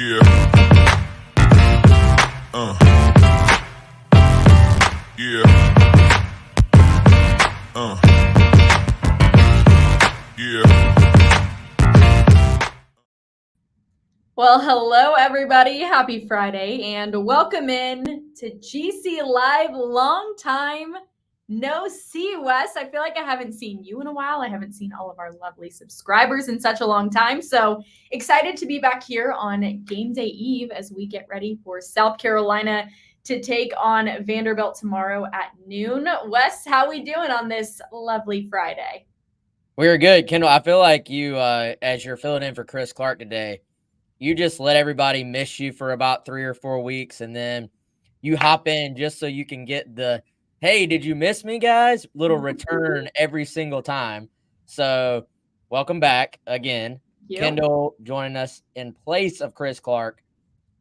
Yeah. Yeah. Yeah. Well, hello everybody. Happy Friday and welcome in to GC Live. Long time no see, Wes. I feel like I haven't seen you in a while. I haven't seen all of our lovely subscribers in such a long time. So excited to be back here on game day eve as we get ready for South Carolina to take on Vanderbilt tomorrow at noon. Wes, how we doing on this lovely Friday? We're good, Kendall. I feel like you, as you're filling in for Chris Clark today, you just let everybody miss you for about 3 or 4 weeks, and then you hop in just so you can get the, hey, did you miss me, guys? Little return every single time. So welcome back again. Kendall joining us in place of Chris Clark.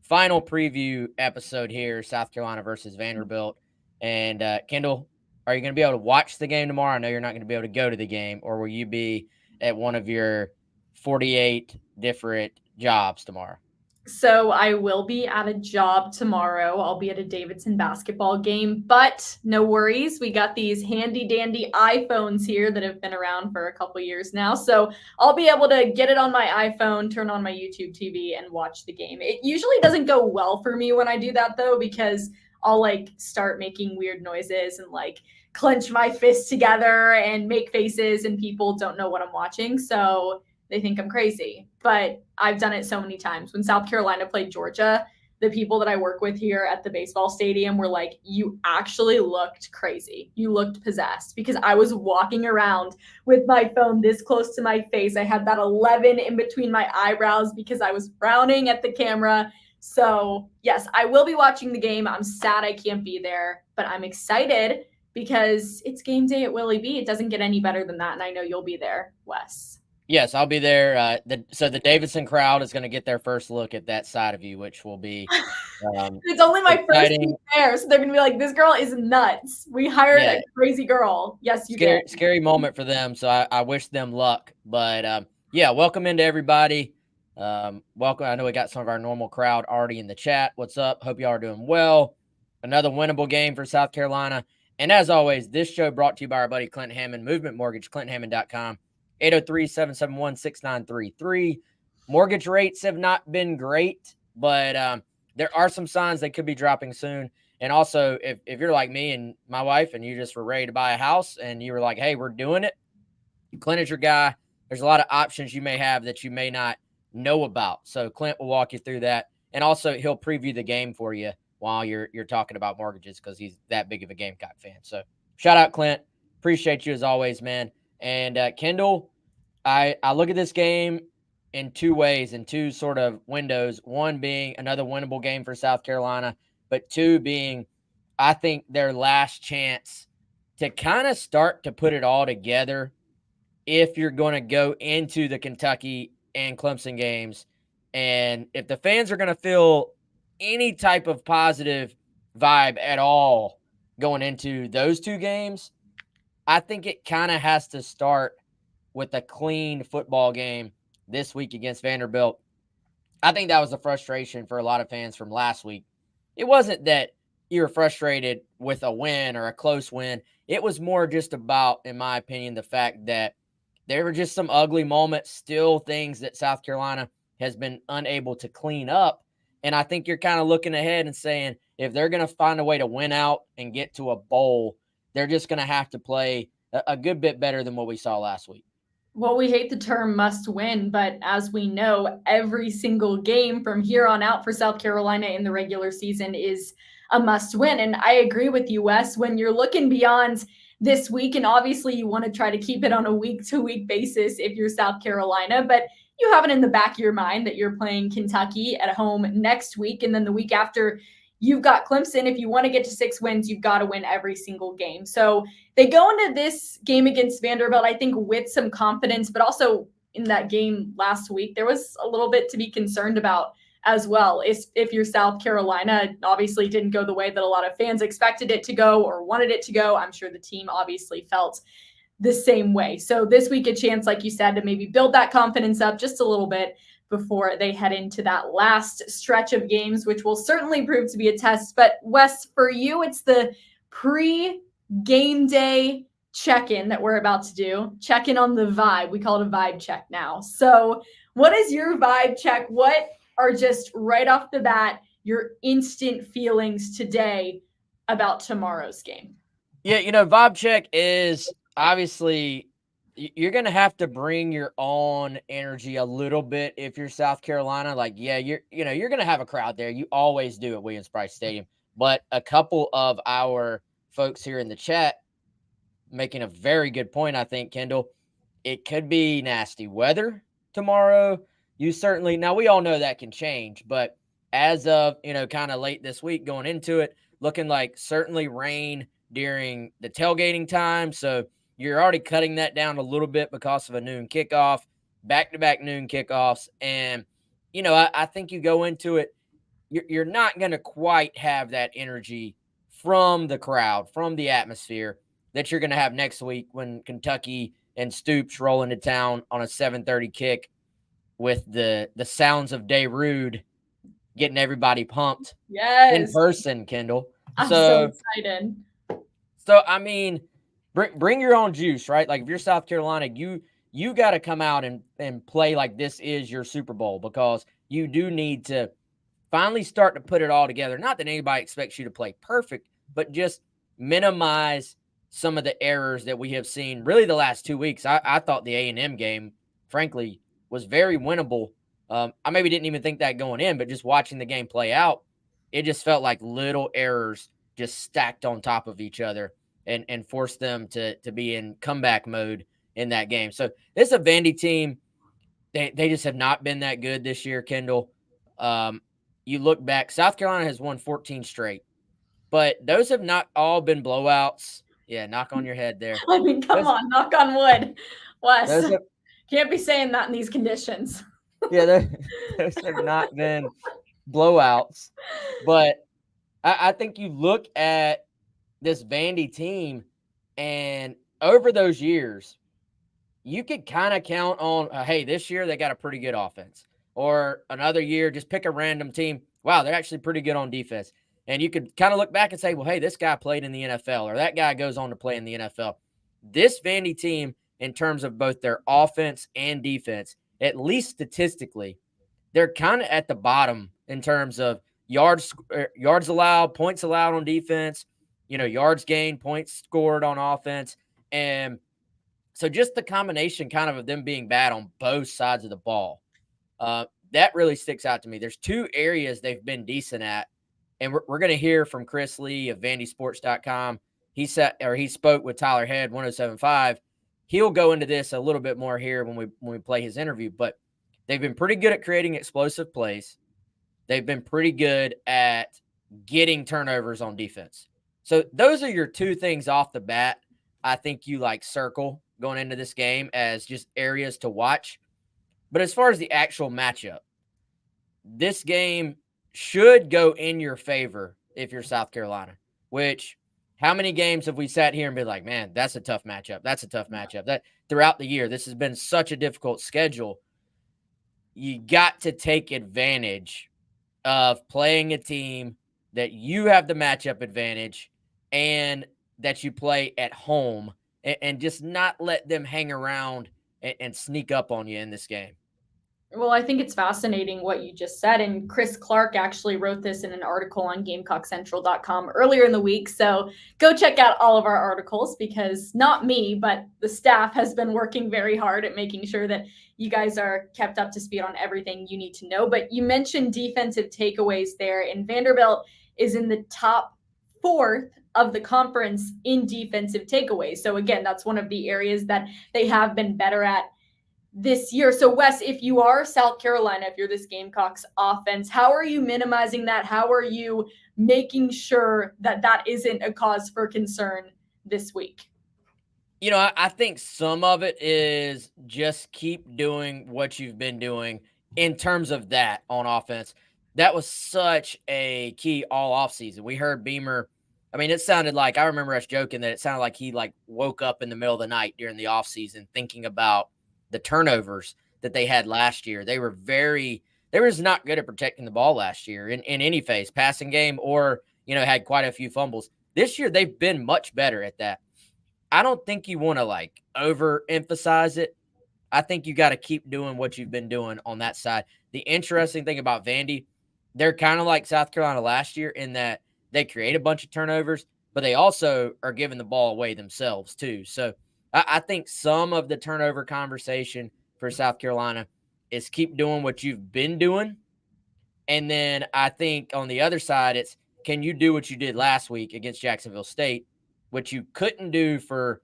Final preview episode here, South Carolina versus Vanderbilt. And Kendall, are you going to be able to watch the game tomorrow? I know you're not going to be able to go to the game, or will you be at one of your 48 different jobs tomorrow? So I will be at a job tomorrow. I'll be at a Davidson basketball game, but no worries. We got these handy dandy iPhones here that have been around for a couple years now. So I'll be able to get it on my iPhone, turn on my YouTube TV and watch the game. It usually doesn't go well for me when I do that though, because I'll like start making weird noises and like clench my fists together and make faces and people don't know what I'm watching. So they think I'm crazy, but I've done it so many times. When South Carolina played Georgia, the people that I work with here at the baseball stadium were like, you actually looked crazy. You looked possessed, because I was walking around with my phone this close to my face. I had that 11 in between my eyebrows because I was frowning at the camera. So yes, I will be watching the game. I'm sad I can't be there, but I'm excited because it's game day at Willie B. It doesn't get any better than that. And I know you'll be there, Wes. Yes, I'll be there. So the Davidson crowd is going to get their first look at that side of you, which will be it's only my first week there, so they're going to be like, this girl is nuts. We hired a crazy girl. Yes, you did. Scary moment for them, so I wish them luck. But, yeah, welcome into everybody. Welcome. I know we got some of our normal crowd already in the chat. What's up? Hope y'all are doing well. Another winnable game for South Carolina. And as always, this show brought to you by our buddy Clint Hammond, Movement Mortgage, clint.hammond.com. 803-771-6933. Mortgage rates have not been great, but there are some signs they could be dropping soon. And also, if you're like me and my wife and you just were ready to buy a house and you were like, hey, we're doing it, Clint is your guy. There's a lot of options you may have that you may not know about. So Clint will walk you through that. And also, he'll preview the game for you while you're talking about mortgages, because he's that big of a Gamecock fan. So shout out, Clint. Appreciate you as always, man. And Kendall, I look at this game in two ways, in two sort of windows. One being another winnable game for South Carolina, but two being, I think, their last chance to kind of start to put it all together if you're going to go into the Kentucky and Clemson games. And if the fans are going to feel any type of positive vibe at all going into those two games, I think it kind of has to start with a clean football game this week against Vanderbilt. I think that was the frustration for a lot of fans from last week. It wasn't that you were frustrated with a win or a close win. It was more just about, in my opinion, the fact that there were just some ugly moments, still things that South Carolina has been unable to clean up. And I think you're kind of looking ahead and saying, if they're going to find a way to win out and get to a bowl, they're just going to have to play a good bit better than what we saw last week. Well, we hate the term must win, but as we know, every single game from here on out for South Carolina in the regular season is a must win. And I agree with you, Wes, when you're looking beyond this week, and obviously you want to try to keep it on a week-to-week basis if you're South Carolina, but you have it in the back of your mind that you're playing Kentucky at home next week, and then the week after you've got Clemson. If you want to get to 6 wins, you've got to win every single game. So they go into this game against Vanderbilt, I think, with some confidence, but also in that game last week, there was a little bit to be concerned about as well. If you're South Carolina, obviously didn't go the way that a lot of fans expected it to go or wanted it to go. I'm sure the team obviously felt the same way. So this week, a chance, like you said, to maybe build that confidence up just a little bit. before they head into that last stretch of games, which will certainly prove to be a test. But Wes, for you, it's the pre-game day check-in that we're about to do. Check in on the vibe. We call it a vibe check now. So what is your vibe check? What are just right off the bat your instant feelings today about tomorrow's game? Yeah, vibe check is obviously you're going to have to bring your own energy a little bit if you're South Carolina. Like, yeah, you're going to have a crowd there. You always do at Williams-Brice Stadium. But a couple of our folks here in the chat making a very good point, I think, Kendall. It could be nasty weather tomorrow. Now we all know that can change, but as of, kind of late this week going into it, looking like certainly rain during the tailgating time. So you're already cutting that down a little bit because of a noon kickoff, back-to-back noon kickoffs. And, I think you go into it, you're not going to quite have that energy from the crowd, from the atmosphere that you're going to have next week when Kentucky and Stoops roll into town on a 7:30 kick with the sounds of Darude getting everybody pumped in person, Kendall. I'm so excited. So, I mean, bring your own juice, right? Like if you're South Carolina, you got to come out and play like this is your Super Bowl, because you do need to finally start to put it all together. Not that anybody expects you to play perfect, but just minimize some of the errors that we have seen really the last 2 weeks. I thought the A&M game, frankly, was very winnable. I maybe didn't even think that going in, but just watching the game play out, it just felt like little errors just stacked on top of each other and forced them to be in comeback mode in that game. So this is a Vandy team. They just have not been that good this year, Kendall. You look back, South Carolina has won 14 straight, but those have not all been blowouts. Yeah, knock on your head there. I mean, come on, knock on wood. Wes, can't be saying that in these conditions. Yeah, those have not been blowouts. But I think you look at this Vandy team, and over those years, you could kind of count on, hey, this year they got a pretty good offense. Or another year, just pick a random team. Wow, they're actually pretty good on defense. And you could kind of look back and say, well, hey, this guy played in the NFL, or that guy goes on to play in the NFL. This Vandy team, in terms of both their offense and defense, at least statistically, they're kind of at the bottom in terms of yards allowed, points allowed on defense, yards gained, points scored on offense. And so just the combination kind of them being bad on both sides of the ball, that really sticks out to me. There's two areas they've been decent at, and we're going to hear from Chris Lee of VandySports.com. He spoke with Tyler Head, 107.5. He'll go into this a little bit more here when we play his interview, but they've been pretty good at creating explosive plays. They've been pretty good at getting turnovers on defense. So those are your two things off the bat I think you circle going into this game as just areas to watch. But as far as the actual matchup, this game should go in your favor if you're South Carolina, which how many games have we sat here and been like, man, that's a tough matchup. That's a tough matchup. That throughout the year, this has been such a difficult schedule. You got to take advantage of playing a team that you have the matchup advantage and that you play at home, and just not let them hang around and sneak up on you in this game. Well, I think it's fascinating what you just said. And Chris Clark actually wrote this in an article on GamecockCentral.com earlier in the week. So go check out all of our articles, because not me, but the staff has been working very hard at making sure that you guys are kept up to speed on everything you need to know. But you mentioned defensive takeaways there, and Vanderbilt is in the top 4th of the conference in defensive takeaways. So again, that's one of the areas that they have been better at this year. So Wes, if you are South Carolina, if you're this Gamecocks offense, how are you minimizing that? How are you making sure that that isn't a cause for concern this week? I think some of it is just keep doing what you've been doing in terms of that on offense. That was such a key all offseason. We heard Beamer. I mean, it sounded like, I remember us joking that it sounded like he woke up in the middle of the night during the offseason thinking about the turnovers that they had last year. They were just not good at protecting the ball last year in any phase, passing game, or, had quite a few fumbles. This year, they've been much better at that. I don't think you want to overemphasize it. I think you got to keep doing what you've been doing on that side. The interesting thing about Vandy, they're kind of like South Carolina last year in that they create a bunch of turnovers, but they also are giving the ball away themselves too. So I think some of the turnover conversation for South Carolina is keep doing what you've been doing. And then I think on the other side, it's can you do what you did last week against Jacksonville State, which you couldn't do for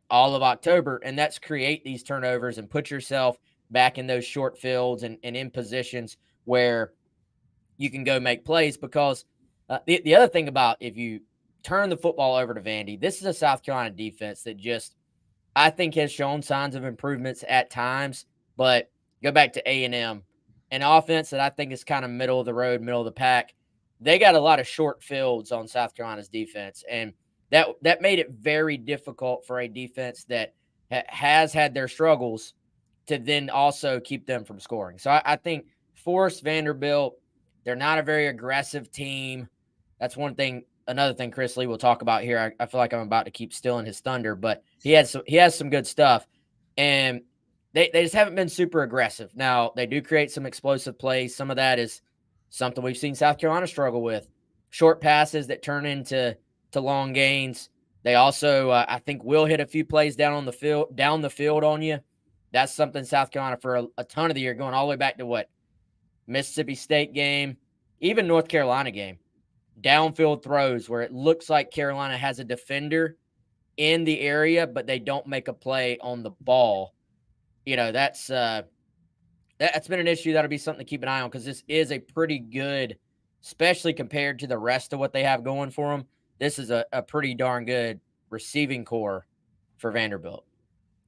all of October, and that's create these turnovers and put yourself back in those short fields and in positions where you can go make plays. Because the other thing about if you turn the football over to Vandy, this is a South Carolina defense that just, I think, has shown signs of improvements at times, but go back to A&M, an offense that I think is kind of middle of the road, middle of the pack. They got a lot of short fields on South Carolina's defense, and that made it very difficult for a defense that has had their struggles to then also keep them from scoring. So I think force Vanderbilt. They're not a very aggressive team. That's one thing. Another thing Chris Lee will talk about here. I feel like I'm about to keep stealing his thunder, but he has some good stuff, and they just haven't been super aggressive. Now, they do create some explosive plays. Some of that is something we've seen South Carolina struggle with. Short passes that turn into long gains. They also, I think, will hit a few plays down the field on you. That's something South Carolina for a ton of the year, going all the way back to Mississippi State game, even North Carolina game. Downfield throws where it looks like Carolina has a defender in the area, but they don't make a play on the ball. That's been an issue. That'll be something to keep an eye on, because this is a pretty good, especially compared to the rest of what they have going for them. This is a pretty darn good receiving core for Vanderbilt.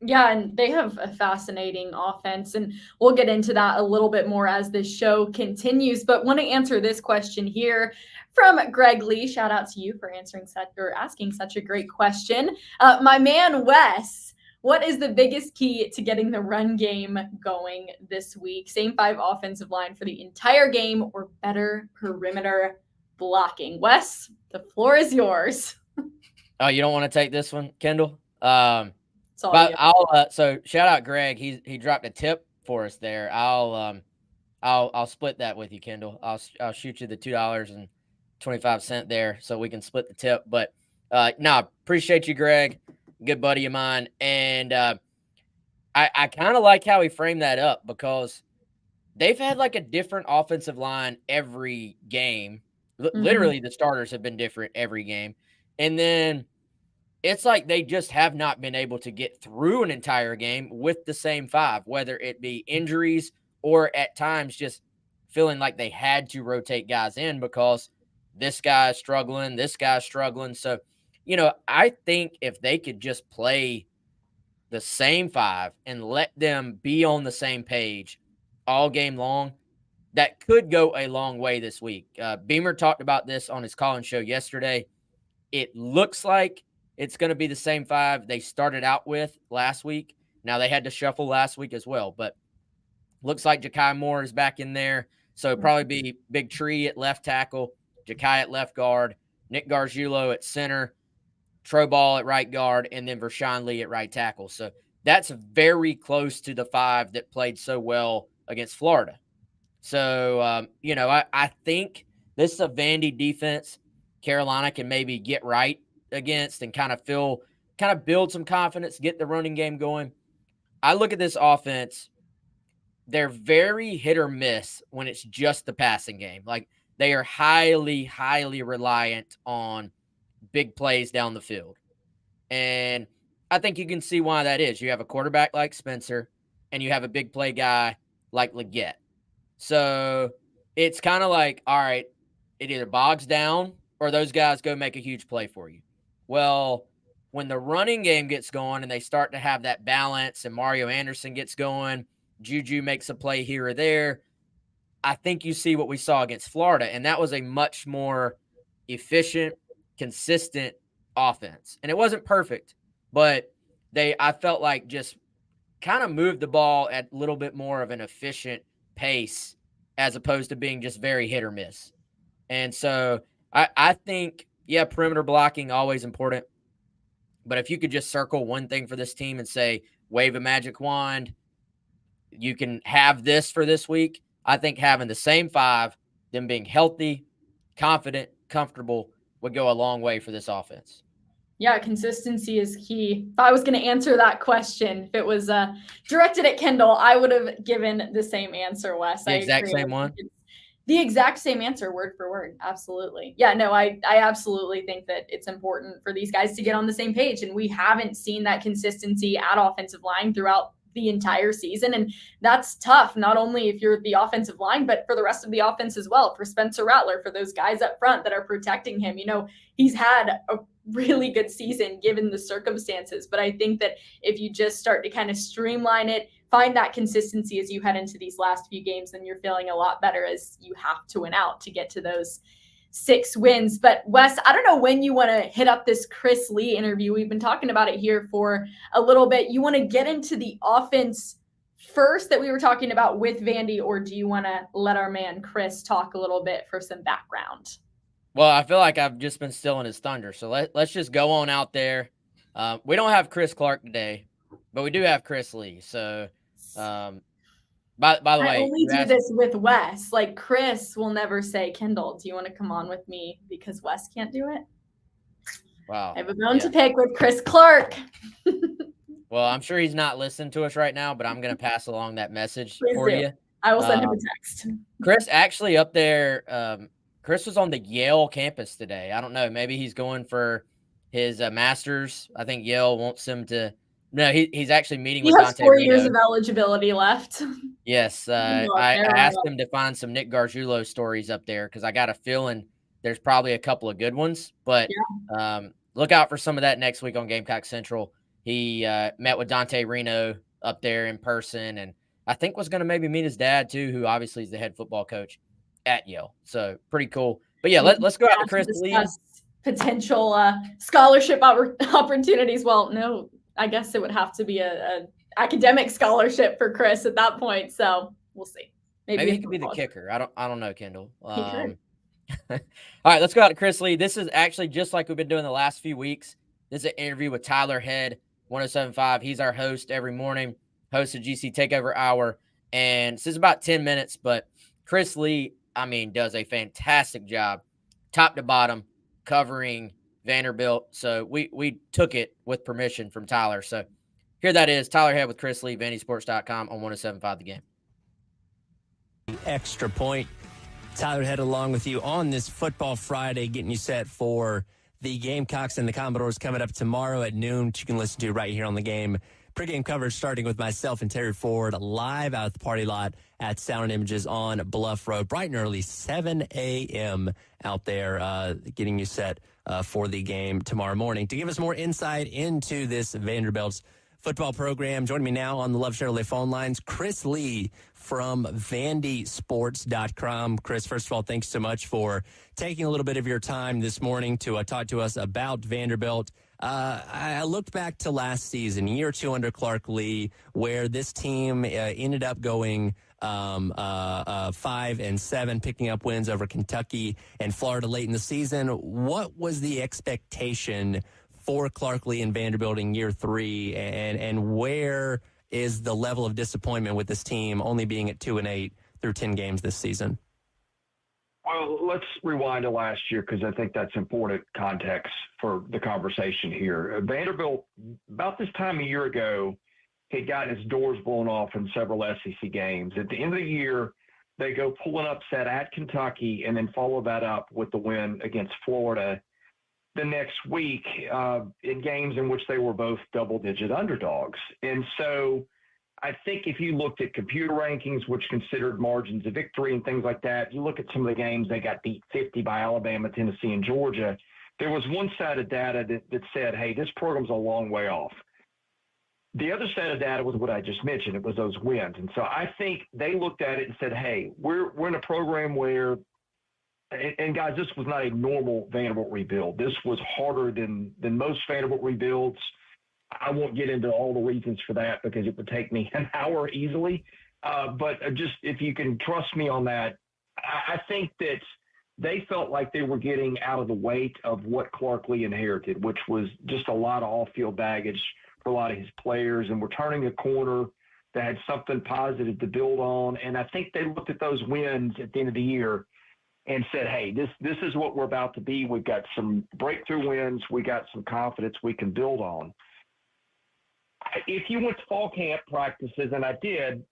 Yeah, and they have a fascinating offense, and we'll get into that a little bit more as this show continues. But want to answer this question here from Greg Lee. Shout out to you for asking such a great question. My man Wes, what is the biggest key to getting the run game going this week? Same 5 offensive line for the entire game, or better perimeter blocking? Wes, the floor is yours. Oh, you don't want to take this one, Kendall? But so shout out Greg. He dropped a tip for us there. I'll split that with you, Kendall. I'll shoot you the $2.25 there so we can split the tip. But appreciate you, Greg. Good buddy of mine. And I kind of like how he framed that up, because they've had a different offensive line every game. Literally, the starters have been different every game. And then it's like they just have not been able to get through an entire game with the same 5, whether it be injuries or at times just feeling like they had to rotate guys in because this guy's struggling, this guy's struggling. So, I think if they could just play the same 5 and let them be on the same page all game long, that could go a long way this week. Beamer talked about this on his call-in show yesterday. It looks like it's going to be the same 5 they started out with last week. Now, they had to shuffle last week as well, but looks like Ja'Kai Moore is back in there. So it'll probably be Big Tree at left tackle, Ja'Kai at left guard, Nick Gargiulo at center, Troball at right guard, and then Vershawn Lee at right tackle. So that's very close to the 5 that played so well against Florida. So, I think this is a Vandy defense Carolina can maybe get right against and kind of build some confidence, get the running game going. I look at this offense, they're very hit or miss when it's just the passing game. They are highly, highly reliant on big plays down the field. And I think you can see why that is. You have a quarterback like Spencer, and you have a big play guy like Luedecke. So it's kind of like, all right, it either bogs down or those guys go make a huge play for you. Well, when the running game gets going and they start to have that balance and Mario Anderson gets going, Juju makes a play here or there, I think you see what we saw against Florida. And that was a much more efficient, consistent offense. And it wasn't perfect, but I felt like just kind of moved the ball at a little bit more of an efficient pace as opposed to being just very hit or miss. And so I think, yeah, perimeter blocking always important. But if you could just circle one thing for this team and say, wave a magic wand, you can have this for this week. I think having the same 5, them being healthy, confident, comfortable would go a long way for this offense. Yeah, consistency is key. If I was going to answer that question, if it was directed at Kendall, I would have given the same answer, Wes. The exact same one? The exact same answer, word for word. Absolutely. Yeah, no, I absolutely think that it's important for these guys to get on the same page. And we haven't seen that consistency at offensive line throughout the entire season. And that's tough, not only if you're the offensive line, but for the rest of the offense as well. For Spencer Rattler, for those guys up front that are protecting him. You know, he's had a really good season given the circumstances. But I think that if you just start to kind of streamline it, find that consistency as you head into these last few games, then you're feeling a lot better as you have to win out to get to those 6 wins. But Wes, I don't know when you want to hit up this Chris Lee interview. We've been talking about it here for a little bit. You want to get into the offense first that we were talking about with Vandy, or do you want to let our man Chris talk a little bit for some background? Well, I feel like I've just been stealing his thunder. So let's just go on out there. We don't have Chris Clark today, but we do have Chris Lee. So by the way, I only do this with Wes. Like, Chris will never say, Kendall, do you want to come on with me because Wes can't do it? Wow. I have a bone to pick with Chris Clark. Well, I'm sure he's not listening to us right now, but I'm going to pass along that message Please for do. you. I will send him a text. Chris actually up there. Chris was on the Yale campus today. I don't know. Maybe he's going for his master's. I think Yale wants him to. No, he's actually meeting with Dante Reno. He has 4 years of eligibility left. Yes. I asked him to find some Nick Gargiulo stories up there because I got a feeling there's probably a couple of good ones. But look out for some of that next week on Gamecock Central. He met with Dante Reno up there in person, and I think was going to maybe meet his dad too, who obviously is the head football coach at Yale. So pretty cool. But yeah, let's go out to Chris Lee. Potential scholarship opportunities. Well, no, I guess it would have to be a academic scholarship for Chris at that point. So we'll see. Maybe he could be the kicker. I don't know, Kendall. All right, let's go out to Chris Lee. This is actually just like we've been doing the last few weeks. This is an interview with Tyler Head, 107.5. He's our host every morning, host of GC Takeover Hour. And this is about 10 minutes, but Chris Lee, I mean, does a fantastic job, top to bottom, covering Vanderbilt. So we took it with permission from Tyler. So here that is, Tyler Head with Chris Lee, VandySports.com on 107.5 The Game. Extra point. Tyler Head along with you on this Football Friday, getting you set for the Gamecocks and the Commodores coming up tomorrow at noon, which you can listen to right here on The Game. Pre-game coverage starting with myself and Terry Ford live out at the party lot at Sound and Images on Bluff Road. Bright and early, 7 a.m. out there, getting you set for the game tomorrow morning. To give us more insight into this Vanderbilt's football program, joining me now on the Love Chevrolet phone lines, Chris Lee from VandySports.com. Chris, first of all, thanks so much for taking a little bit of your time this morning to talk to us about Vanderbilt. I looked back to last season, year 2 under Clark Lee, where this team ended up going 5-7, picking up wins over Kentucky and Florida late in the season. What was the expectation for Clark Lee and Vanderbilt in year 3, and where is the level of disappointment with this team only being at 2-8 through 10 games this season? Well, let's rewind to last year because I think that's important context for the conversation here. Vanderbilt, about this time a year ago, had gotten its doors blown off in several SEC games. At the end of the year, they go pull an upset at Kentucky and then follow that up with the win against Florida the next week in games in which they were both double-digit underdogs. And so I think if you looked at computer rankings, which considered margins of victory and things like that, you look at some of the games they got beat 50 by Alabama, Tennessee, and Georgia, there was one side of data that said, hey, this program's a long way off. The other side of data was what I just mentioned. It was those wins. And so I think they looked at it and said, hey, we're in a program where – and guys, this was not a normal Vanderbilt rebuild. This was harder than most Vanderbilt rebuilds. I won't get into all the reasons for that because it would take me an hour easily. But just if you can trust me on that, I think that they felt like they were getting out of the weight of what Clark Lee inherited, which was just a lot of off-field baggage for a lot of his players, and we're turning a corner that had something positive to build on. And I think they looked at those wins at the end of the year and said, hey, this is what we're about to be. We've got some breakthrough wins. We got some confidence we can build on. If you went to fall camp practices, and I did,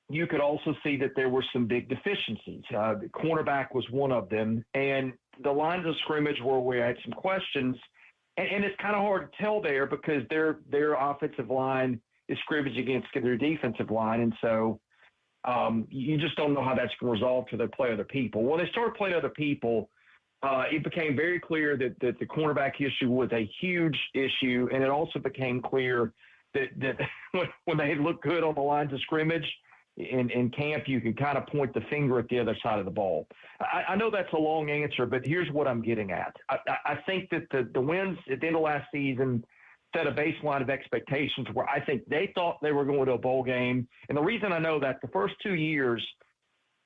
you could also see that there were some big deficiencies. The cornerback was one of them, and the lines of scrimmage where we had some questions, and it's kind of hard to tell there because their offensive line is scrimmage against their defensive line, and so you just don't know how that's going to resolve till they play other people. When they started playing other people, it became very clear that the cornerback issue was a huge issue, and it also became clear that when they looked good on the lines of scrimmage in camp, you can kind of point the finger at the other side of the ball. I know that's a long answer, but here's what I'm getting at. I think that the wins at the end of last season set a baseline of expectations where I think they thought they were going to a bowl game. And the reason I know that, the first 2 years,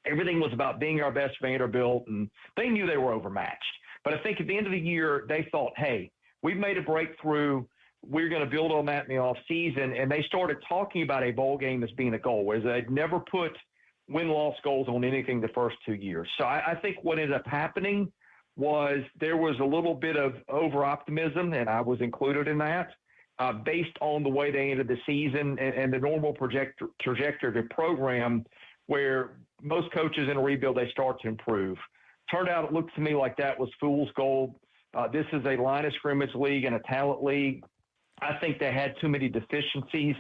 everything was about being our best Vanderbilt, and they knew they were overmatched. But I think at the end of the year, they thought, hey, we've made a breakthrough. We're going to build on that in the offseason. And they started talking about a bowl game as being a goal, whereas they'd never put win-loss goals on anything the first 2 years. So I think what ended up happening was there was a little bit of over-optimism, and I was included in that, based on the way they ended the season and the normal trajectory of the program, where most coaches in a rebuild, they start to improve. Turned out it looked to me like that was fool's gold. This is a line of scrimmage league and a talent league. I think they had too many deficiencies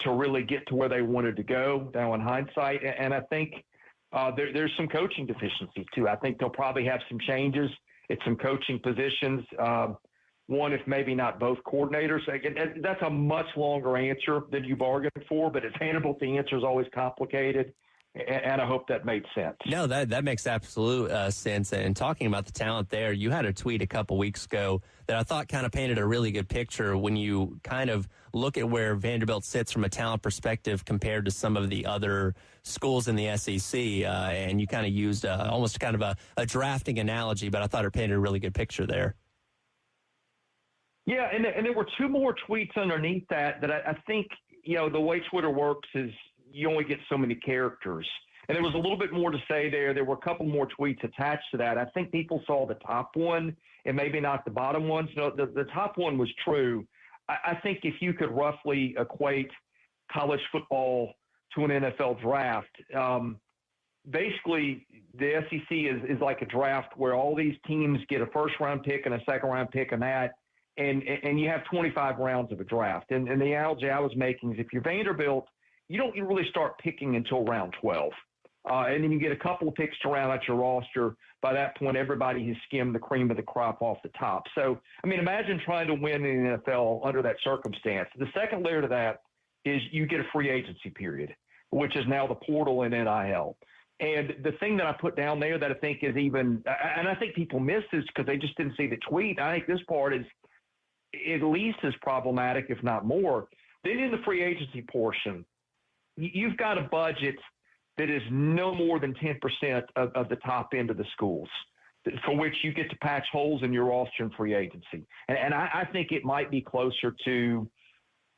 to really get to where they wanted to go now in hindsight. And I think there's some coaching deficiencies too. I think they'll probably have some changes at some coaching positions. One, if maybe not both coordinators. That's a much longer answer than you bargained for, but at Vanderbilt, the answer is always complicated. And I hope that made sense. No, that makes absolute sense. And talking about the talent there, you had a tweet a couple weeks ago that I thought kind of painted a really good picture when you kind of look at where Vanderbilt sits from a talent perspective compared to some of the other schools in the SEC. And you kind of used almost kind of a drafting analogy, but I thought it painted a really good picture there. Yeah, and there were two more tweets underneath that I think, the way Twitter works is you only get so many characters. And there was a little bit more to say there. There were a couple more tweets attached to that. I think people saw the top one and maybe not the bottom ones. No, the top one was true. I think if you could roughly equate college football to an NFL draft, basically the SEC is like a draft where all these teams get a first-round pick and a second-round pick and that, and you have 25 rounds of a draft. And the analogy I was making is if you're Vanderbilt, you don't really start picking until round 12. And then you get a couple of picks to round out your roster. By that point, everybody has skimmed the cream of the crop off the top. So, imagine trying to win in the NFL under that circumstance. The second layer to that is you get a free agency period, which is now the portal and NIL. And the thing that I put down there that I think is even, and I think people miss this because they just didn't see the tweet. I think this part is at least as problematic, if not more. Then in the free agency portion, you've got a budget that is no more than 10% of the top end of the schools, for which you get to patch holes in your roster in free agency. And I think it might be closer to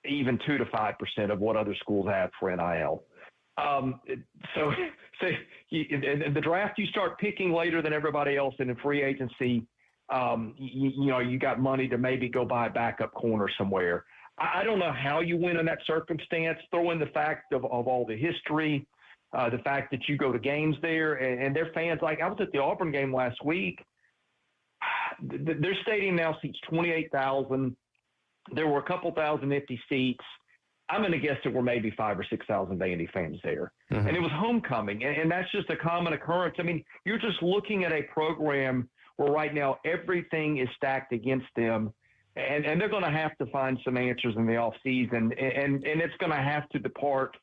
even 2 to 5% of what other schools have for NIL. So in the draft, you start picking later than everybody else, and in free agency, you got money to maybe go buy a backup corner somewhere. I don't know how you win in that circumstance. Throw in the fact of all the history, the fact that you go to games there, and their fans. Like I was at the Auburn game last week. Their stadium now seats 28,000. There were a couple thousand empty seats. I'm going to guess there were maybe 5,000 or 6,000 Vandy fans there. Mm-hmm. And it was homecoming, and that's just a common occurrence. You're just looking at a program where right now everything is stacked against them. And they're going to have to find some answers in the offseason, and it's going to have to depart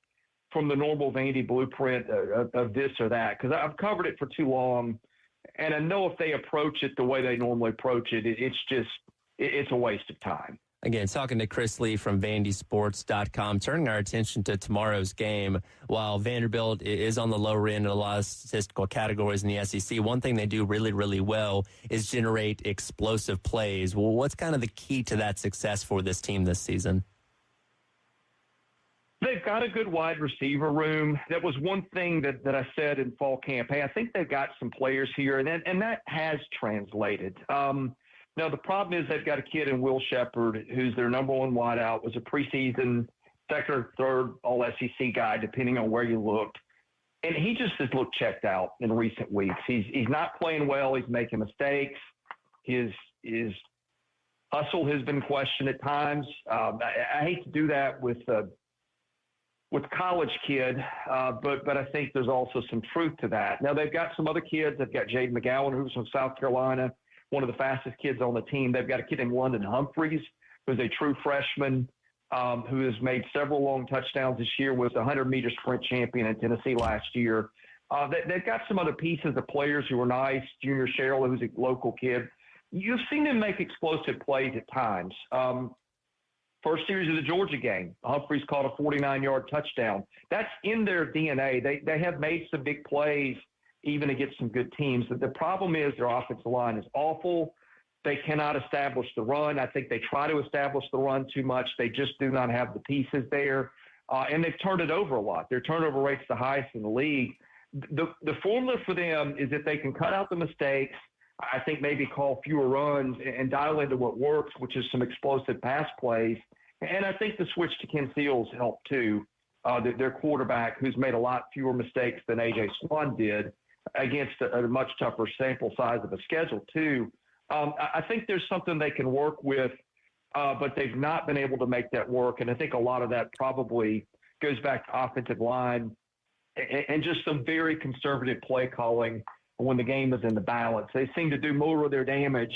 from the normal Vandy blueprint of this or that, because I've covered it for too long, and I know if they approach it the way they normally approach it, it's a waste of time. Again, talking to Chris Lee from VandySports.com, turning our attention to tomorrow's game. While Vanderbilt is on the lower end of a lot of statistical categories in the SEC, one thing they do really, really well is generate explosive plays. Well, what's kind of the key to that success for this team this season? They've got a good wide receiver room. That was one thing that I said in fall camp. Hey, I think they've got some players here, and that has translated. Now, the problem is they've got a kid in Will Shepherd, who's their number one wideout, was a preseason second or third All-SEC guy, depending on where you looked. And he just has looked checked out in recent weeks. He's not playing well. He's making mistakes. His hustle has been questioned at times. I hate to do that with college kid, but I think there's also some truth to that. Now, they've got some other kids. They've got Jaden McGowan, who's from South Carolina, one of the fastest kids on the team. They've got a kid in London Humphreys, who's a true freshman, who has made several long touchdowns this year, was a 100-meter sprint champion in Tennessee last year. They've got some other pieces of players who are nice. Junior Sherrill, who's a local kid. You've seen them make explosive plays at times. First series of the Georgia game, Humphreys caught a 49-yard touchdown. That's in their DNA. They have made some big plays even against some good teams. The problem is their offensive line is awful. They cannot establish the run. I think they try to establish the run too much. They just do not have the pieces there. And they've turned it over a lot. Their turnover rate's the highest in the league. The formula for them is that they can cut out the mistakes, I think maybe call fewer runs and dial into what works, which is some explosive pass plays. And I think the switch to Ken Seals helped too, their quarterback, who's made a lot fewer mistakes than A.J. Swan did against a much tougher sample size of a schedule too. I think there's something they can work with, but they've not been able to make that work. And I think a lot of that probably goes back to offensive line and just some very conservative play calling when the game is in the balance. They seem to do more of their damage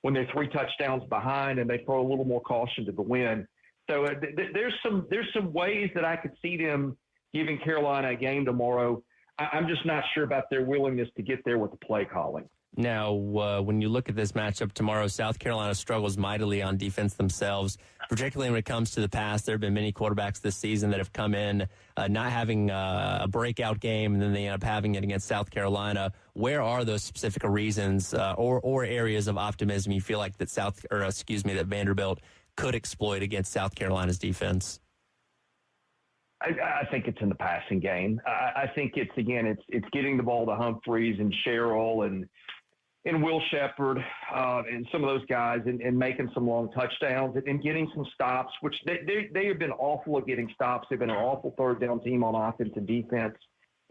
when they're 3 touchdowns behind and they throw a little more caution to the wind. So there's some ways that I could see them giving Carolina a game tomorrow. I'm just not sure about their willingness to get there with the play calling. Now, when you look at this matchup tomorrow, South Carolina struggles mightily on defense themselves, particularly when it comes to the pass. There have been many quarterbacks this season that have come in not having a breakout game, and then they end up having it against South Carolina. Where are those specific reasons or areas of optimism you feel like that that Vanderbilt could exploit against South Carolina's defense? I think it's in the passing game. I think it's getting the ball to Humphreys and Sherrill and Will Shepherd and some of those guys and making some long touchdowns and getting some stops, which they have been awful at getting stops. They've been an awful third down team on offense and defense.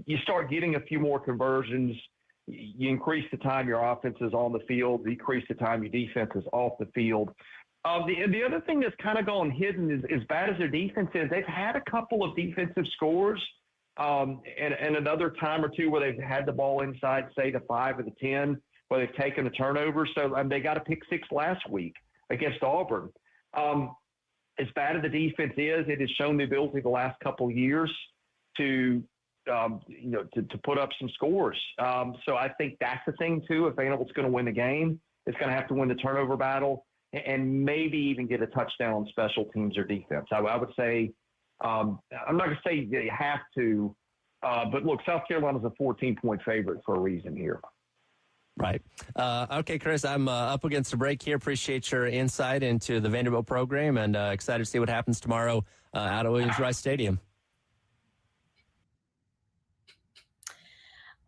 You start getting a few more conversions. You increase the time your offense is on the field, decrease the time your defense is off the field. The other thing that's kind of gone hidden is, as bad as their defense is, they've had a couple of defensive scores and another time or two where they've had the ball inside, say, the 5 or the 10, where they've taken a turnover. So they got a pick 6 last week against Auburn. As bad as the defense is, it has shown the ability the last couple of years to put up some scores. So I think that's the thing, too. If Vanderbilt's going to win the game, it's going to have to win the turnover battle and maybe even get a touchdown on special teams or defense. I would say I'm not going to say they have to, but look, South Carolina's a 14-point favorite for a reason here. Right. Okay, Chris, I'm up against a break here. Appreciate your insight into the Vanderbilt program and excited to see what happens tomorrow out at Williams-Brice Stadium.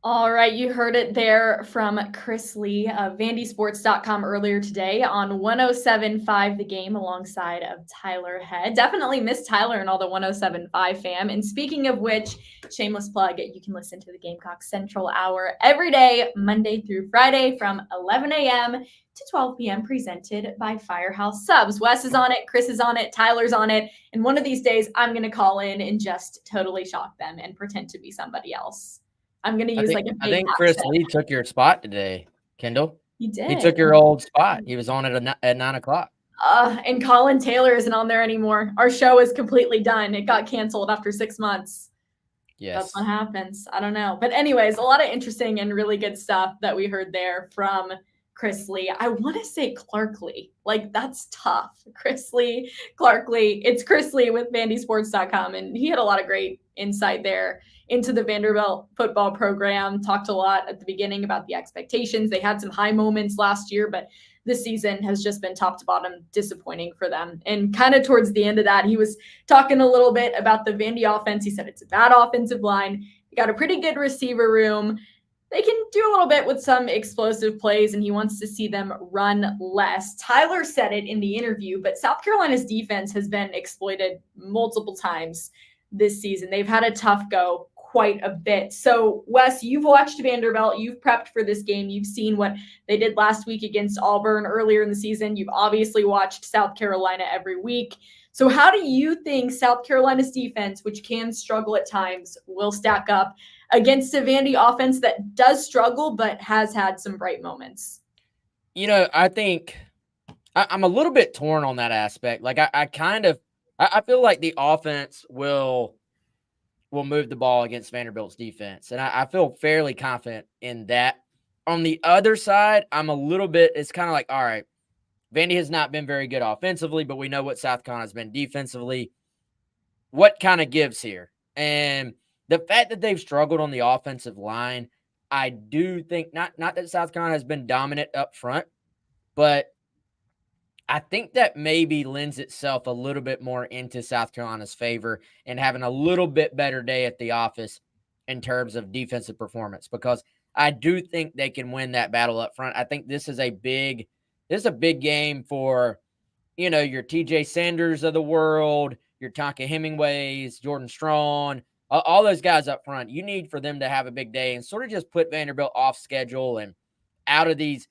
All right, you heard it there from Chris Lee of VandySports.com earlier today on 107.5 The Game alongside of Tyler Head. Definitely miss Tyler and all the 107.5 fam. And speaking of which, shameless plug, you can listen to the Gamecock Central Hour every day, Monday through Friday from 11 a.m. to 12 p.m. presented by Firehouse Subs. Wes is on it, Chris is on it, Tyler's on it. And one of these days, I'm going to call in and just totally shock them and pretend to be somebody else. I'm going to use I think Chris Lee took your spot today, Kendall. He did. He took your old spot. He was on it at 9 o'clock. And Colin Taylor isn't on there anymore. Our show is completely done. It got canceled after 6 months. Yes. That's what happens. I don't know. But anyways, a lot of interesting and really good stuff that we heard there from Chris Lee. I want to say Clark Lee. Like, that's tough. Chris Lee, Clark Lee. It's Chris Lee with VandySports.com, and he had a lot of great insight there into the Vanderbilt football program. Talked a lot at the beginning about the expectations. They had some high moments last year, but this season has just been top to bottom disappointing for them. And kind of towards the end of that, he was talking a little bit about the Vandy offense. He said it's a bad offensive line. They got a pretty good receiver room. They can do a little bit with some explosive plays, and he wants to see them run less. Tyler said it in the interview, but South Carolina's defense has been exploited multiple times this season. They've had a tough go quite a bit. So, Wes, you've watched Vanderbilt. You've prepped for this game. You've seen what they did last week against Auburn earlier in the season. You've obviously watched South Carolina every week. So how do you think South Carolina's defense, which can struggle at times, will stack up against a Vandy offense that does struggle but has had some bright moments? I think I'm a little bit torn on that aspect. Like I feel like the offense will move the ball against Vanderbilt's defense, and I feel fairly confident in that. On the other side, I'm a little bit. It's kind of like, all right, Vandy has not been very good offensively, but we know what South Carolina has been defensively. What kind of gives here? And the fact that they've struggled on the offensive line, I do think not that South Carolina has been dominant up front, but I think that maybe lends itself a little bit more into South Carolina's favor and having a little bit better day at the office in terms of defensive performance, because I do think they can win that battle up front. I think this is a big game for, your TJ Sanders of the world, your Tonka Hemingways, Jordan Strong, all those guys up front. You need for them to have a big day and sort of just put Vanderbilt off schedule and out of these.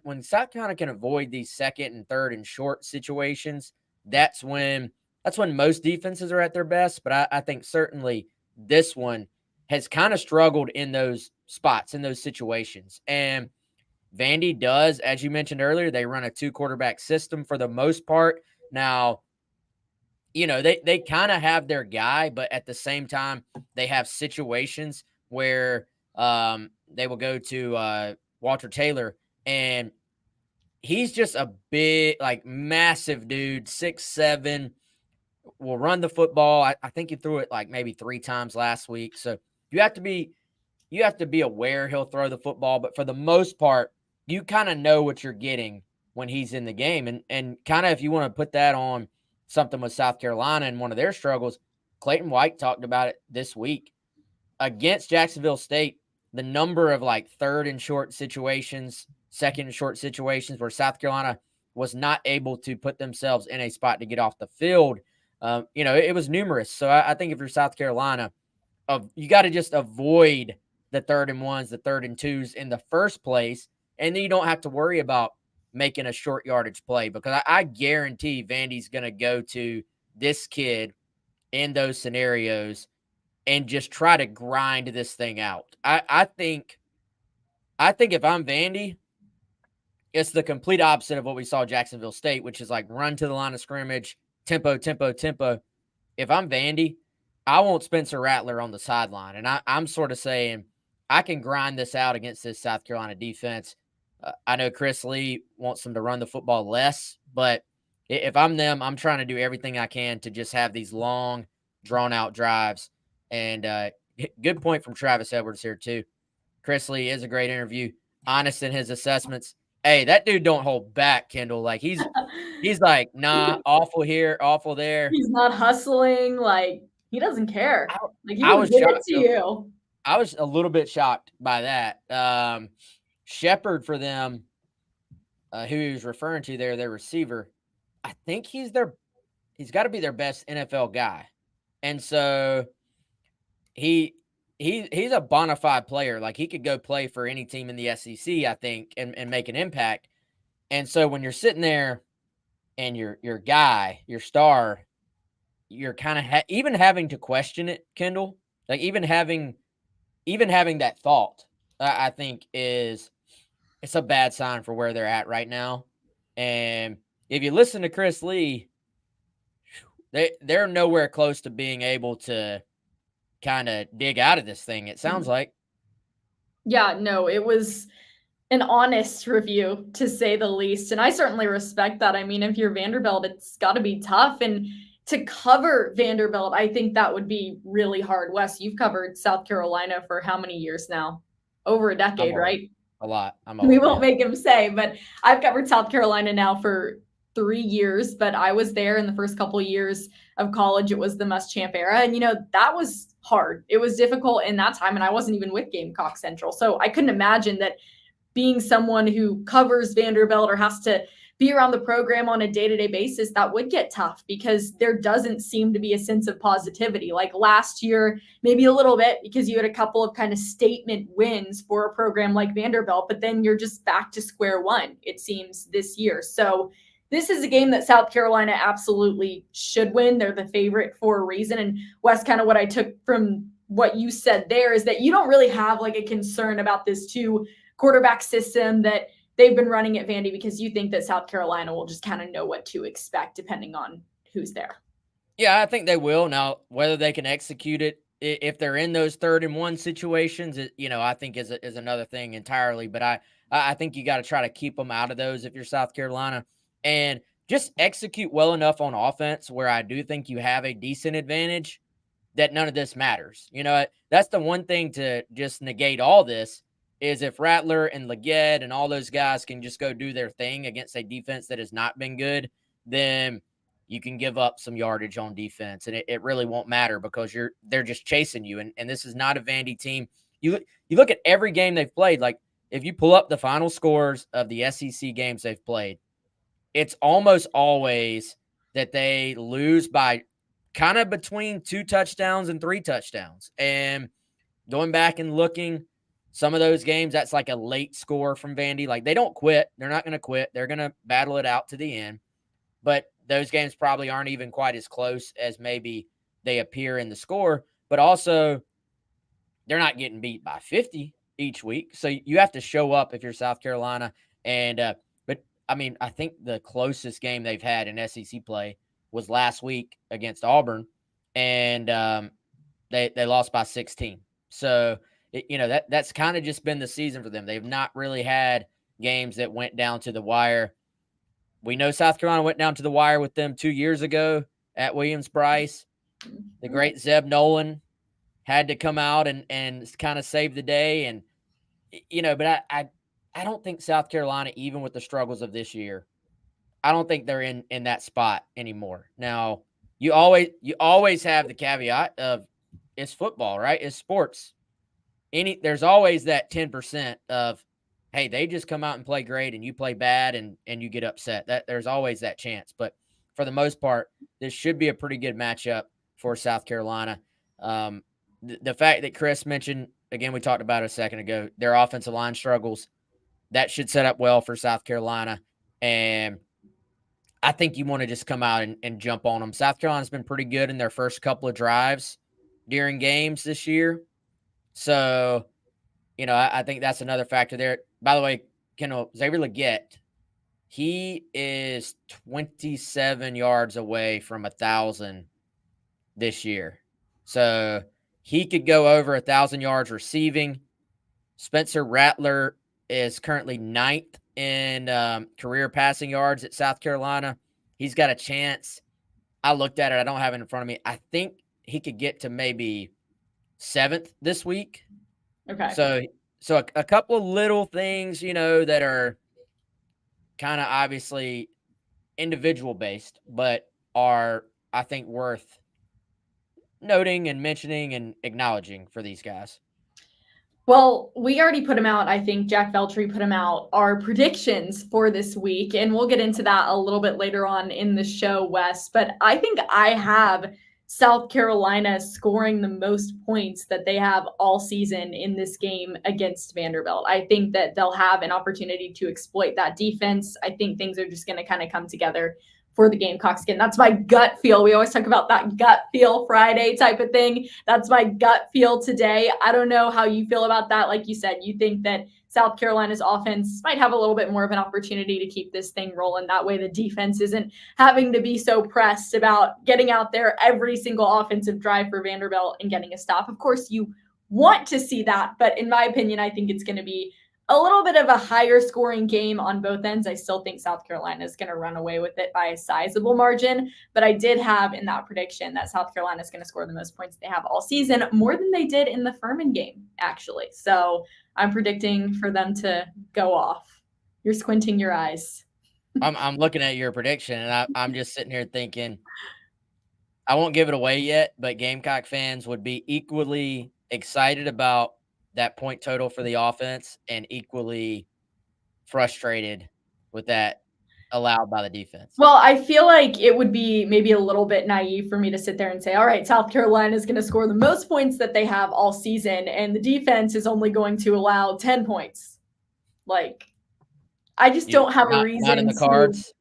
When South Carolina can avoid these second and third and short situations, that's when most defenses are at their best. But I think certainly this one has kind of struggled in those spots, in those situations. And Vandy does, as you mentioned earlier, they run a 2-quarterback system for the most part. Now, they kind of have their guy, but at the same time, they have situations where they will go to Walter Taylor, and he's just a big, massive dude, 6'7", will run the football. I think he threw it maybe 3 times last week. So you have to be aware he'll throw the football, but for the most part, you kind of know what you're getting when he's in the game. And kind of if you want to put that on something with South Carolina and one of their struggles, Clayton White talked about it this week. Against Jacksonville State, the number of third and short situations, second and short situations where South Carolina was not able to put themselves in a spot to get off the field, it was numerous. So I think if you're South Carolina, you got to just avoid the 3rd and 1s, the 3rd and 2s in the first place, and then you don't have to worry about making a short yardage play, because I guarantee Vandy's going to go to this kid in those scenarios and just try to grind this thing out. I think if I'm Vandy, it's the complete opposite of what we saw Jacksonville State, which is run to the line of scrimmage, tempo, tempo, tempo. If I'm Vandy, I want Spencer Rattler on the sideline, and I'm sort of saying I can grind this out against this South Carolina defense. I know Chris Lee wants them to run the football less, but if I'm them, I'm trying to do everything I can to just have these long, drawn-out drives. And good point from Travis Edwards here, too. Chris Lee is a great interview, honest in his assessments. Hey, that dude don't hold back, Kendall. He's nah, awful here, awful there. He's not hustling. He doesn't care. He I will was give it shocked, to you. I was a little bit shocked by that. Shepard for them, who he was referring to there, their receiver, I think he's got to be their best NFL guy. And so he's a bona fide player. He could go play for any team in the SEC, I think, and make an impact. And so when you're sitting there and your guy, your star, you're kind of even having to question it, Kendall, even having that thought, I think it's a bad sign for where they're at right now. And if you listen to Chris Lee, they're nowhere close to being able to kind of dig out of this thing, it sounds like. Yeah, no, it was an honest review, to say the least. And I certainly respect that. I mean, if you're Vanderbilt, it's got to be tough. And to cover Vanderbilt, I think that would be really hard. Wes, you've covered South Carolina for how many years now? Over a decade, right? A lot. We won't make him say, but I've covered South Carolina now for 3 years, but I was there in the first couple of years of college. It was the Muschamp era. And, that was hard. It was difficult in that time. And I wasn't even with Gamecock Central. So I couldn't imagine that being someone who covers Vanderbilt or has to be around the program on a day-to-day basis, that would get tough because there doesn't seem to be a sense of positivity. Like last year, maybe a little bit because you had a couple of kind of statement wins for a program like Vanderbilt, but then you're just back to square one, it seems, this year. So this is a game that South Carolina absolutely should win. They're the favorite for a reason. And Wes, kind of what I took from what you said there is that you don't really have like a concern about this two-quarterback system that they've been running at Vandy because you think that South Carolina will just kind of know what to expect depending on who's there. Yeah, I think they will. Now, whether they can execute it, if they're in those 3rd and 1 situations, I think is another thing entirely. But I think you got to try to keep them out of those if you're South Carolina and just execute well enough on offense where I do think you have a decent advantage that none of this matters. That's the one thing to just negate all this is if Rattler and Luedecke and all those guys can just go do their thing against a defense that has not been good, then you can give up some yardage on defense, and it really won't matter because they're just chasing you. And this is not a Vandy team. You look at every game they've played. Like if you pull up the final scores of the SEC games they've played, it's almost always that they lose by kind of between 2 touchdowns and 3 touchdowns. And going back and looking, some of those games, that's like a late score from Vandy. Like they don't quit. They're not going to quit. They're going to battle it out to the end. But those games probably aren't even quite as close as maybe they appear in the score. But also, they're not getting beat by 50 each week. So you have to show up if you're South Carolina. And but I mean, I think the closest game they've had in SEC play was last week against Auburn, and they lost by 16. So that's kind of just been the season for them. They've not really had games that went down to the wire. We know South Carolina went down to the wire with them 2 years ago at Williams-Brice. The great Zeb Nolan had to come out and kind of save the day. And, but I don't think South Carolina, even with the struggles of this year, I don't think they're in that spot anymore. Now, you always have the caveat of it's football, right? It's sports. There's always that 10% of, hey, they just come out and play great and you play bad and you get upset. There's always that chance. But for the most part, this should be a pretty good matchup for South Carolina. The fact that Chris mentioned, again, we talked about it a second ago, their offensive line struggles, that should set up well for South Carolina. And I think you want to just come out and jump on them. South Carolina's been pretty good in their first couple of drives during games this year. So, I think that's another factor there. By the way, Kendall, Xavier Luedecke, he is 27 yards away from 1,000 this year. So he could go over 1,000 yards receiving. Spencer Rattler is currently 9th in career passing yards at South Carolina. He's got a chance. I looked at it. I don't have it in front of me. I think he could get to maybe 7th this week. Okay. So a couple of little things, that are kind of obviously individual based, but are, I think, worth noting and mentioning and acknowledging for these guys. Well, we already put them out. I think Jack Veltri put them out, our predictions for this week, and we'll get into that a little bit later on in the show, Wes. But I think I have South Carolina scoring the most points that they have all season in this game against Vanderbilt. I think that they'll have an opportunity to exploit that defense. I think things are just going to kind of come together for the Gamecocks again. That's my gut feel. We always talk about that gut feel Friday type of thing. That's my gut feel today. I don't know how you feel about that. Like you said, you think that South Carolina's offense might have a little bit more of an opportunity to keep this thing rolling. That way the defense isn't having to be so pressed about getting out there every single offensive drive for Vanderbilt and getting a stop. Of course, you want to see that, but in my opinion, I think it's going to be a little bit of a higher scoring game on both ends. I still think South Carolina is going to run away with it by a sizable margin, but I did have in that prediction that South Carolina is going to score the most points they have all season, more than they did in the Furman game, actually. So I'm predicting for them to go off. You're squinting your eyes. I'm looking at your prediction, and I'm just sitting here thinking, I won't give it away yet, but Gamecock fans would be equally excited about that point total for the offense and equally frustrated with that allowed by the defense. Well, I feel like it would be maybe a little bit naive for me to sit there and say, all right, South Carolina is going to score the most points that they have all season, and the defense is only going to allow 10 points. Like, I just don't have a reason. Not in the cards.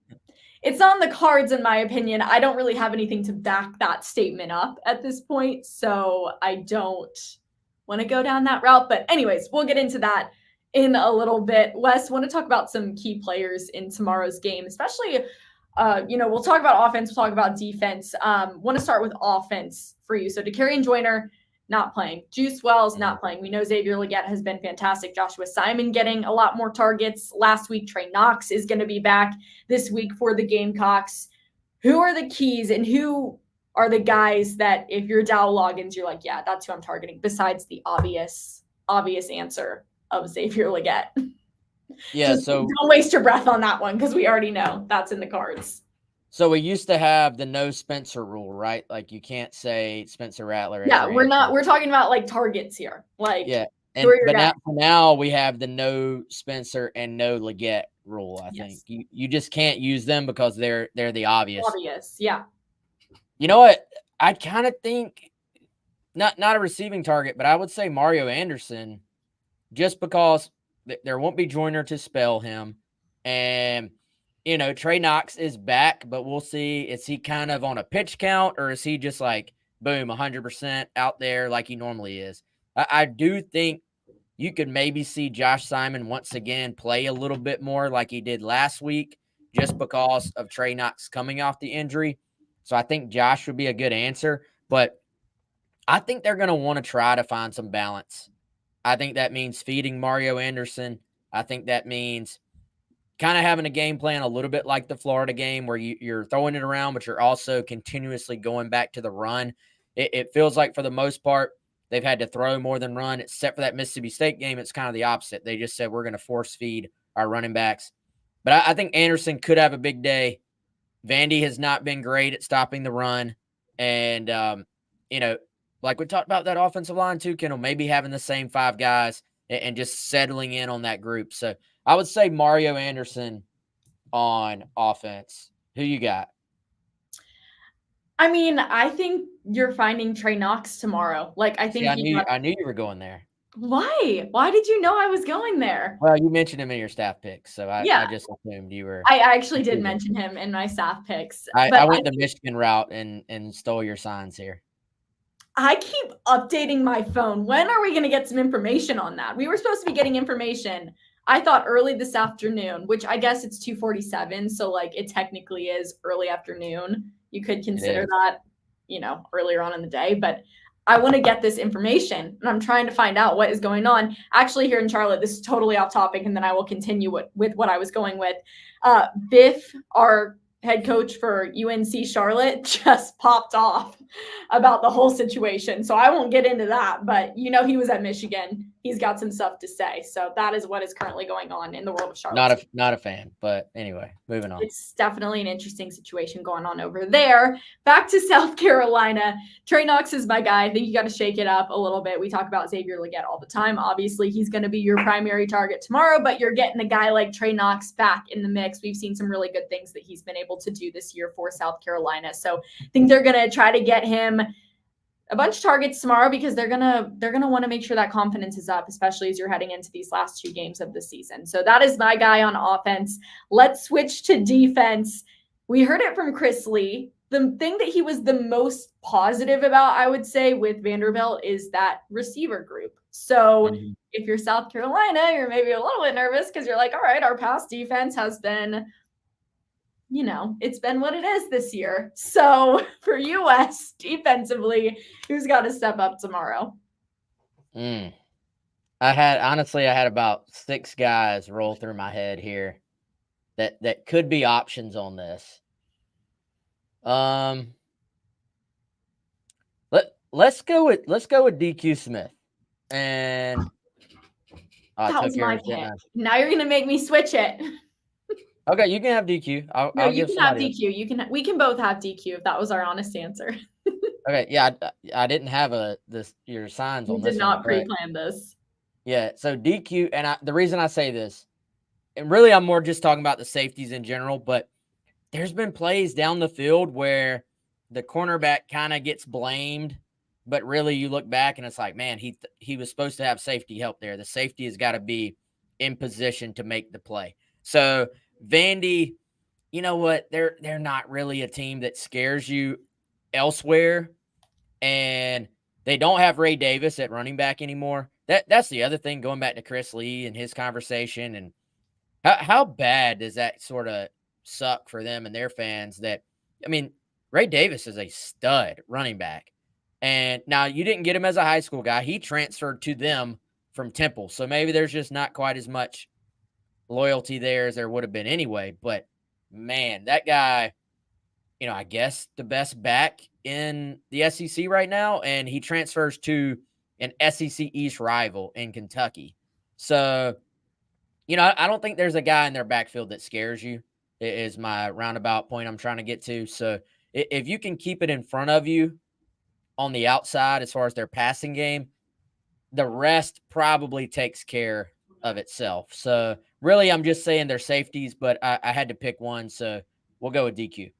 It's not in the cards, in my opinion. I don't really have anything to back that statement up at this point, so I don't want to go down that route. But anyways, we'll get into that in a little bit. Wes, want to talk about some key players in tomorrow's game, especially, we'll talk about offense, we'll talk about defense. Want to start with offense for you. So Dakarian Joyner, not playing. Juice Wells, not playing. We know Xavier Leggett has been fantastic. Joshua Simon getting a lot more targets. Last week, Trey Knox is going to be back this week for the Gamecocks. Who are the keys and who are the guys that if you're Dow Loggins, you're like, yeah, that's who I'm targeting, besides the obvious answer of Xavier Leggett? Yeah, Just so don't waste your breath on that one because we already know that's in the cards. So we used to have the no Spencer rule, right? Like you can't say Spencer Rattler. Yeah, we're talking about like targets here. Like, yeah. But now we have the no Spencer and no Leggett rule. I think you just can't use them because they're the obvious. Yeah. You know what? I kind of think not a receiving target, but I would say Mario Anderson, just because there won't be Joyner to spell him, and Trey Knox is back, but we'll see. Is he kind of on a pitch count, or is he just like boom 100% out there like he normally is? I do think you could maybe see Josh Simon once again play a little bit more like he did last week just because of Trey Knox coming off the injury. So I think Josh would be a good answer, but I think they're going to want to try to find some balance. I think that means feeding Mario Anderson. I think that means kind of having a game plan a little bit like the Florida game where you're throwing it around, but you're also continuously going back to the run. It feels like for the most part, they've had to throw more than run, except for that Mississippi State game. It's kind of the opposite. They just said, we're going to force feed our running backs. But I think Anderson could have a big day. Vandy has not been great at stopping the run. And, like we talked about that offensive line too, Kendall, maybe having the same five guys and just settling in on that group. So I would say Mario Anderson on offense. Who you got? I mean, I think you're finding Trey Knox tomorrow. Like, I think I knew you were going there. Why? Why did you know I was going there? Well, you mentioned him in your staff picks, so I just assumed you were. I actually did mention him in my staff picks. I went the Michigan route and stole your signs here. I keep updating my phone. When are we going to get some information on that? We were supposed to be getting information, I thought, early this afternoon, which I guess it's 2:47, so like it technically is early afternoon. You could consider that, earlier on in the day, but I want to get this information, and I'm trying to find out what is going on. Actually, here in Charlotte, this is totally off topic, and then I will continue with what I was going with. Biff, our head coach for UNC Charlotte, just popped off about the whole situation. So I won't get into that, but he was at Michigan. He's got some stuff to say. So that is what is currently going on in the world of Charlotte. Not a fan, but anyway, moving on. It's definitely an interesting situation going on over there. Back to South Carolina. Trey Knox is my guy. I think you got to shake it up a little bit. We talk about Xavier Leggett all the time. Obviously, he's going to be your primary target tomorrow, but you're getting a guy like Trey Knox back in the mix. We've seen some really good things that he's been able to do this year for South Carolina. So I think they're going to try to get him a bunch of targets tomorrow because they're gonna want to make sure that confidence is up, especially as you're heading into these last two games of the season. So that is my guy on offense. Let's switch to defense. We heard it from Chris Lee. The thing that he was the most positive about, I would say, with Vanderbilt is that receiver group. So if you're South Carolina, you're maybe a little bit nervous because you're like, all right, our pass defense has been, it's been what it is this year. So for US defensively, who's got to step up tomorrow? I had about 6 guys roll through my head here that could be options on this. Let's go with DQ Smith. And That was my yours, didn't pick. I? Now you're gonna make me switch it. Okay, you can have DQ. No, I'll you give can have somebody DQ. We can both have DQ if that was our honest answer. Okay, yeah, I didn't have your signs You on did this not one, but pre-plan this. yeah. So DQ, and the reason I say this, and really I'm more just talking about the safeties in general, but there's been plays down the field where the cornerback kind of gets blamed, but really you look back and it's like, man, he was supposed to have safety help there. The safety has got to be in position to make the play. So Vandy, you know what? They're not really a team that scares you elsewhere, and they don't have Ray Davis at running back anymore. That's the other thing, going back to Chris Lee and his conversation, and how bad does that sort of suck for them and their fans that, I mean, Ray Davis is a stud running back. And now you didn't get him as a high school guy. He transferred to them from Temple. So maybe there's just not quite as much loyalty there as there would have been anyway. But man, that guy, I guess the best back in the SEC right now, and he transfers to an SEC East rival in Kentucky. So, I don't think there's a guy in their backfield that scares you, is my roundabout point I'm trying to get to. So if you can keep it in front of you on the outside as far as their passing game, the rest probably takes care of itself. So really, I'm just saying they're safeties, but I had to pick one, so we'll go with DQ.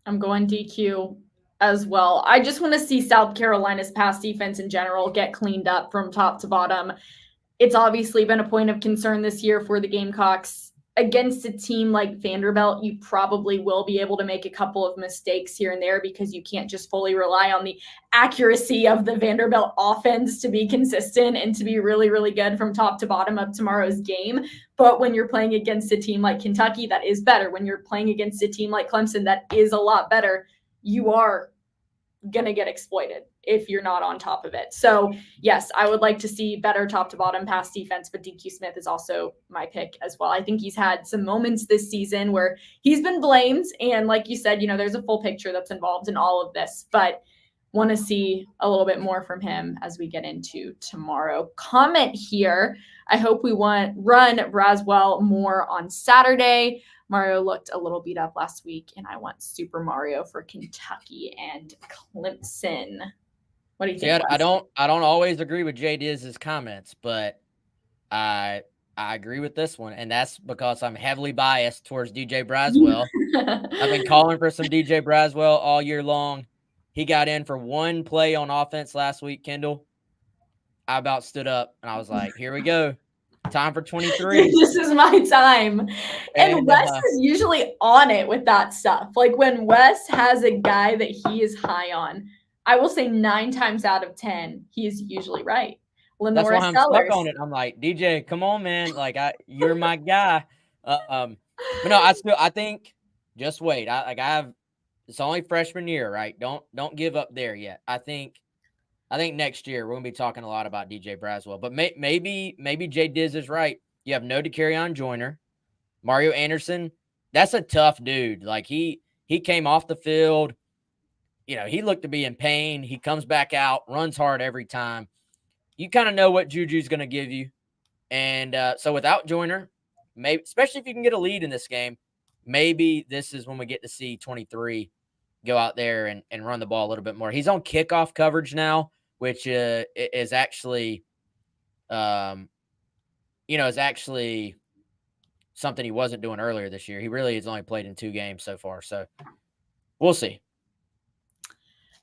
I'm going DQ as well. I just want to see South Carolina's pass defense in general get cleaned up from top to bottom. It's obviously been a point of concern this year for the Gamecocks. Against a team like Vanderbilt, you probably will be able to make a couple of mistakes here and there because you can't just fully rely on the accuracy of the Vanderbilt offense to be consistent and to be really, really good from top to bottom of tomorrow's game. But when you're playing against a team like Kentucky, that is better. When you're playing against a team like Clemson, that is a lot better. You are going to get exploited if you're not on top of it. So yes, I would like to see better top to bottom pass defense, but DQ Smith is also my pick as well. I think he's had some moments this season where he's been blamed. And like you said, there's a full picture that's involved in all of this, but want to see a little bit more from him as we get into tomorrow. Comment here. I hope we run Braswell more on Saturday. Mario looked a little beat up last week, and I want Super Mario for Kentucky and Clemson. What do you think? Yeah, I don't always agree with Jay Diz's comments, but I agree with this one, and that's because I'm heavily biased towards DJ Braswell. I've been calling for some DJ Braswell all year long. He got in for one play on offense last week, Kendall. I about stood up, and I was like, here we go. Time for 23. This is my time. And Wes is usually on it with that stuff. Like when Wes has a guy that he is high on, I will say 9 times out of 10, he is usually right. That's why I'm stuck on it. I'm like, DJ, come on, man. Like you're my guy. But no, I think just wait. It's only freshman year, right? Don't give up there yet. I think next year we're gonna be talking a lot about DJ Braswell, but maybe Jay Diz is right. You have no DeCarrion Joyner, Mario Anderson. That's a tough dude. Like he came off the field, he looked to be in pain. He comes back out, runs hard every time. You kind of know what Juju's gonna give you, and so without Joyner, maybe especially if you can get a lead in this game, maybe this is when we get to see 23 go out there and run the ball a little bit more. He's on kickoff coverage now, which is actually, is actually something he wasn't doing earlier this year. He really has only played in 2 games so far. So we'll see.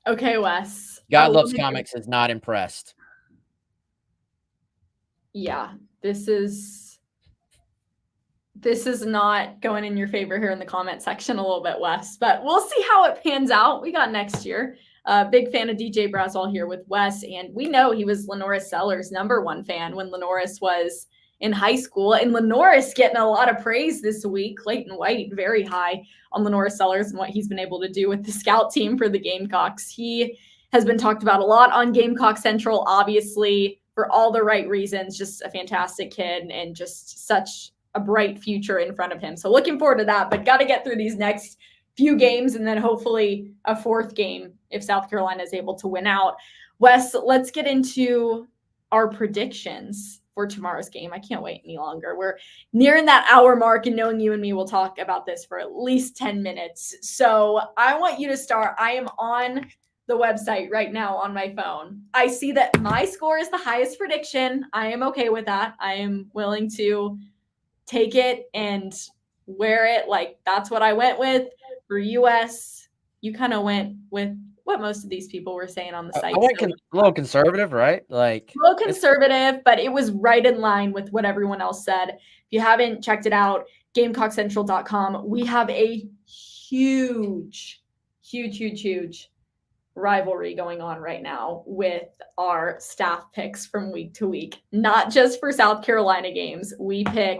Okay, Wes. God Loves Comics is not impressed. Yeah, this is not going in your favor here in the comment section a little bit, Wes, but we'll see how it pans out. We got next year. Big fan of DJ Braswell here with Wes, and we know he was Lenoris Sellers' #1 fan when Lenoris was in high school, and Lenoris getting a lot of praise this week. Clayton White very high on Lenoris Sellers and what he's been able to do with the scout team for the Gamecocks. He has been talked about a lot on Gamecock Central, obviously, for all the right reasons. Just a fantastic kid and just such a bright future in front of him. So looking forward to that, but got to get through these next few games and then hopefully a fourth game if South Carolina is able to win out. Wes, let's get into our predictions for tomorrow's game. I can't wait any longer. We're nearing that hour mark, and knowing you and me, we'll talk about this for at least 10 minutes. So I want you to start. I am on the website right now on my phone. I see that my score is the highest prediction. I am okay with that. I am willing to take it and wear it. Like, that's what I went with. For US, you kind of went with what most of these people were saying on the site. I went a little conservative, right? Like a little conservative, but it was right in line with what everyone else said. If you haven't checked it out, GamecockCentral.com, we have a huge rivalry going on right now with our staff picks from week to week. Not just for South Carolina games. We pick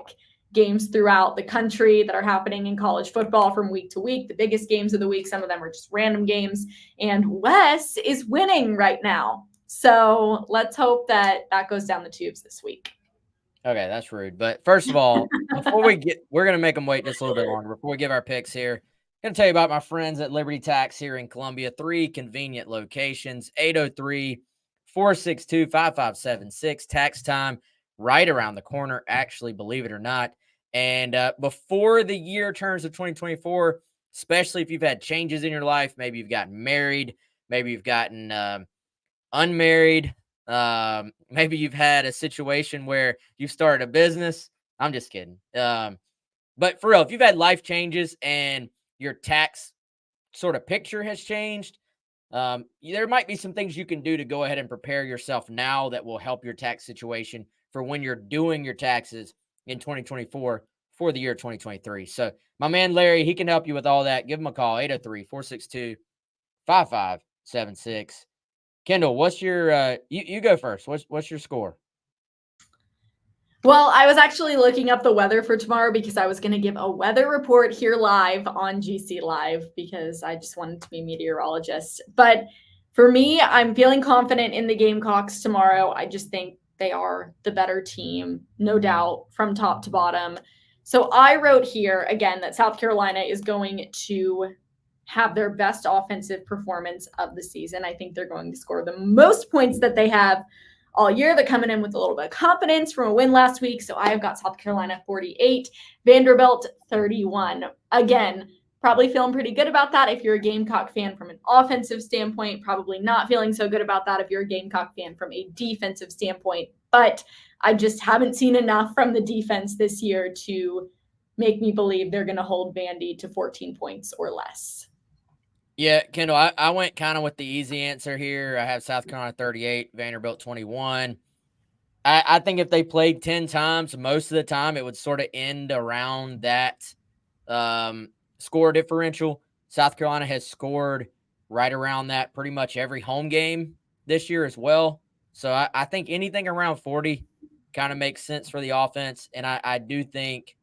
games throughout the country that are happening in college football from week to week, the biggest games of the week. Some of them are just random games. And Wes is winning right now. So let's hope that goes down the tubes this week. Okay, that's rude. But first of all, we're going to make them wait just a little bit longer before we give our picks here. I'm going to tell you about my friends at Liberty Tax here in Columbia. 3 convenient locations, 803-462-5576. Tax time right around the corner, actually, believe it or not. And before the year turns of 2024, especially if you've had changes in your life, maybe you've gotten married, maybe you've gotten unmarried, maybe you've had a situation where you've started a business. I'm just kidding. But for real, if you've had life changes and your tax sort of picture has changed, there might be some things you can do to go ahead and prepare yourself now that will help your tax situation for when you're doing your taxes in 2024 for the year 2023. So my man Larry, he can help you with all that. Give him a call, 803-462-5576. Kendall, what's your you go first. What's your score? Well, I was actually looking up the weather for tomorrow because I was going to give a weather report here live on GC Live because I just wanted to be a meteorologist. But for me, I'm feeling confident in the Gamecocks tomorrow. I just think they are the better team, no doubt, from top to bottom. So I wrote here, again, that South Carolina is going to have their best offensive performance of the season. I think they're going to score the most points that they have all year. They're coming in with a little bit of confidence from a win last week. So I have got South Carolina 48, Vanderbilt 31. Again, probably feeling pretty good about that if you're a Gamecock fan from an offensive standpoint. Probably not feeling so good about that if you're a Gamecock fan from a defensive standpoint. But I just haven't seen enough from the defense this year to make me believe they're going to hold Vandy to 14 points or less. Yeah, Kendall, I went kind of with the easy answer here. I have South Carolina 38, Vanderbilt 21. I think if they played 10 times, most of the time it would sort of end around that score differential. South Carolina has scored right around that pretty much every home game this year as well. So I think anything around 40 kind of makes sense for the offense. And I do think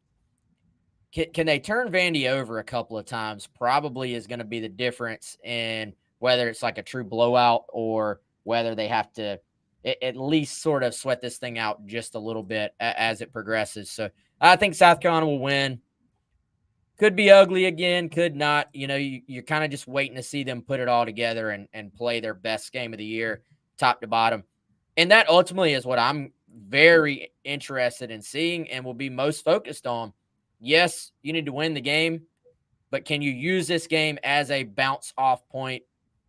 can they turn Vandy over a couple of times probably is going to be the difference in whether it's like a true blowout or whether they have to at least sort of sweat this thing out just a little bit as it progresses. So I think South Carolina will win. Could be ugly again, could not. You know, you're kind of just waiting to see them put it all together and play their best game of the year, top to bottom. And that ultimately is what I'm very interested in seeing and will be most focused on. Yes, you need to win the game, but can you use this game as a bounce off point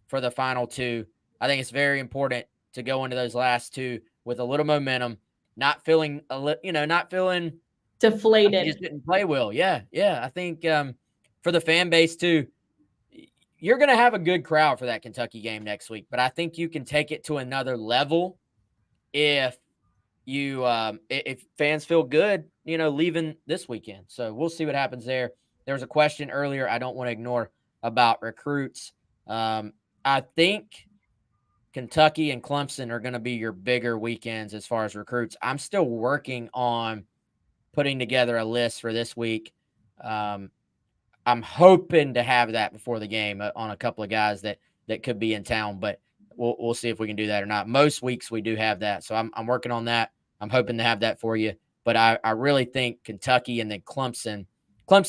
for the final two? I think it's very important to go into those last two with a little momentum, not feeling deflated. Like you just didn't play well. Yeah. I think for the fan base too, you're going to have a good crowd for that Kentucky game next week, but I think you can take it to another level if fans feel good, leaving this weekend. So we'll see what happens there. There was a question earlier I don't want to ignore about recruits. I think Kentucky and Clemson are going to be your bigger weekends as far as recruits. I'm still working on putting together a list for this week. I'm hoping to have that before the game on a couple of guys that could be in town, but we'll see if we can do that or not. Most weeks we do have that, so I'm working on that. I'm hoping to have that for you. But I really think Kentucky and then Clemson,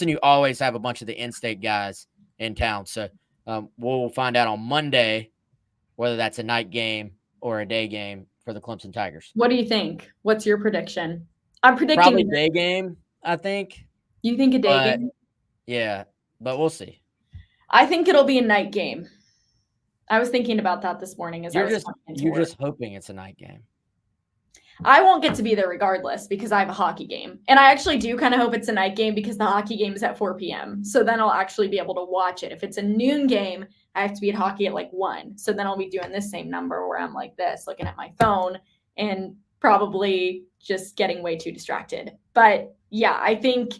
you always have a bunch of the in-state guys in town. So we'll find out on Monday whether that's a night game or a day game for the Clemson Tigers. What do you think? What's your prediction? I'm predicting probably day game, I think. You think a day game? Yeah, but we'll see. I think it'll be a night game. I was thinking about that this morning as you're just hoping it's a night game. I won't get to be there regardless because I have a hockey game. And I actually do kind of hope it's a night game because the hockey game is at 4 p.m. So then I'll actually be able to watch it. If it's a noon game, I have to be at hockey at like 1. So then I'll be doing this same number where I'm like this, looking at my phone and probably just getting way too distracted. But yeah, I think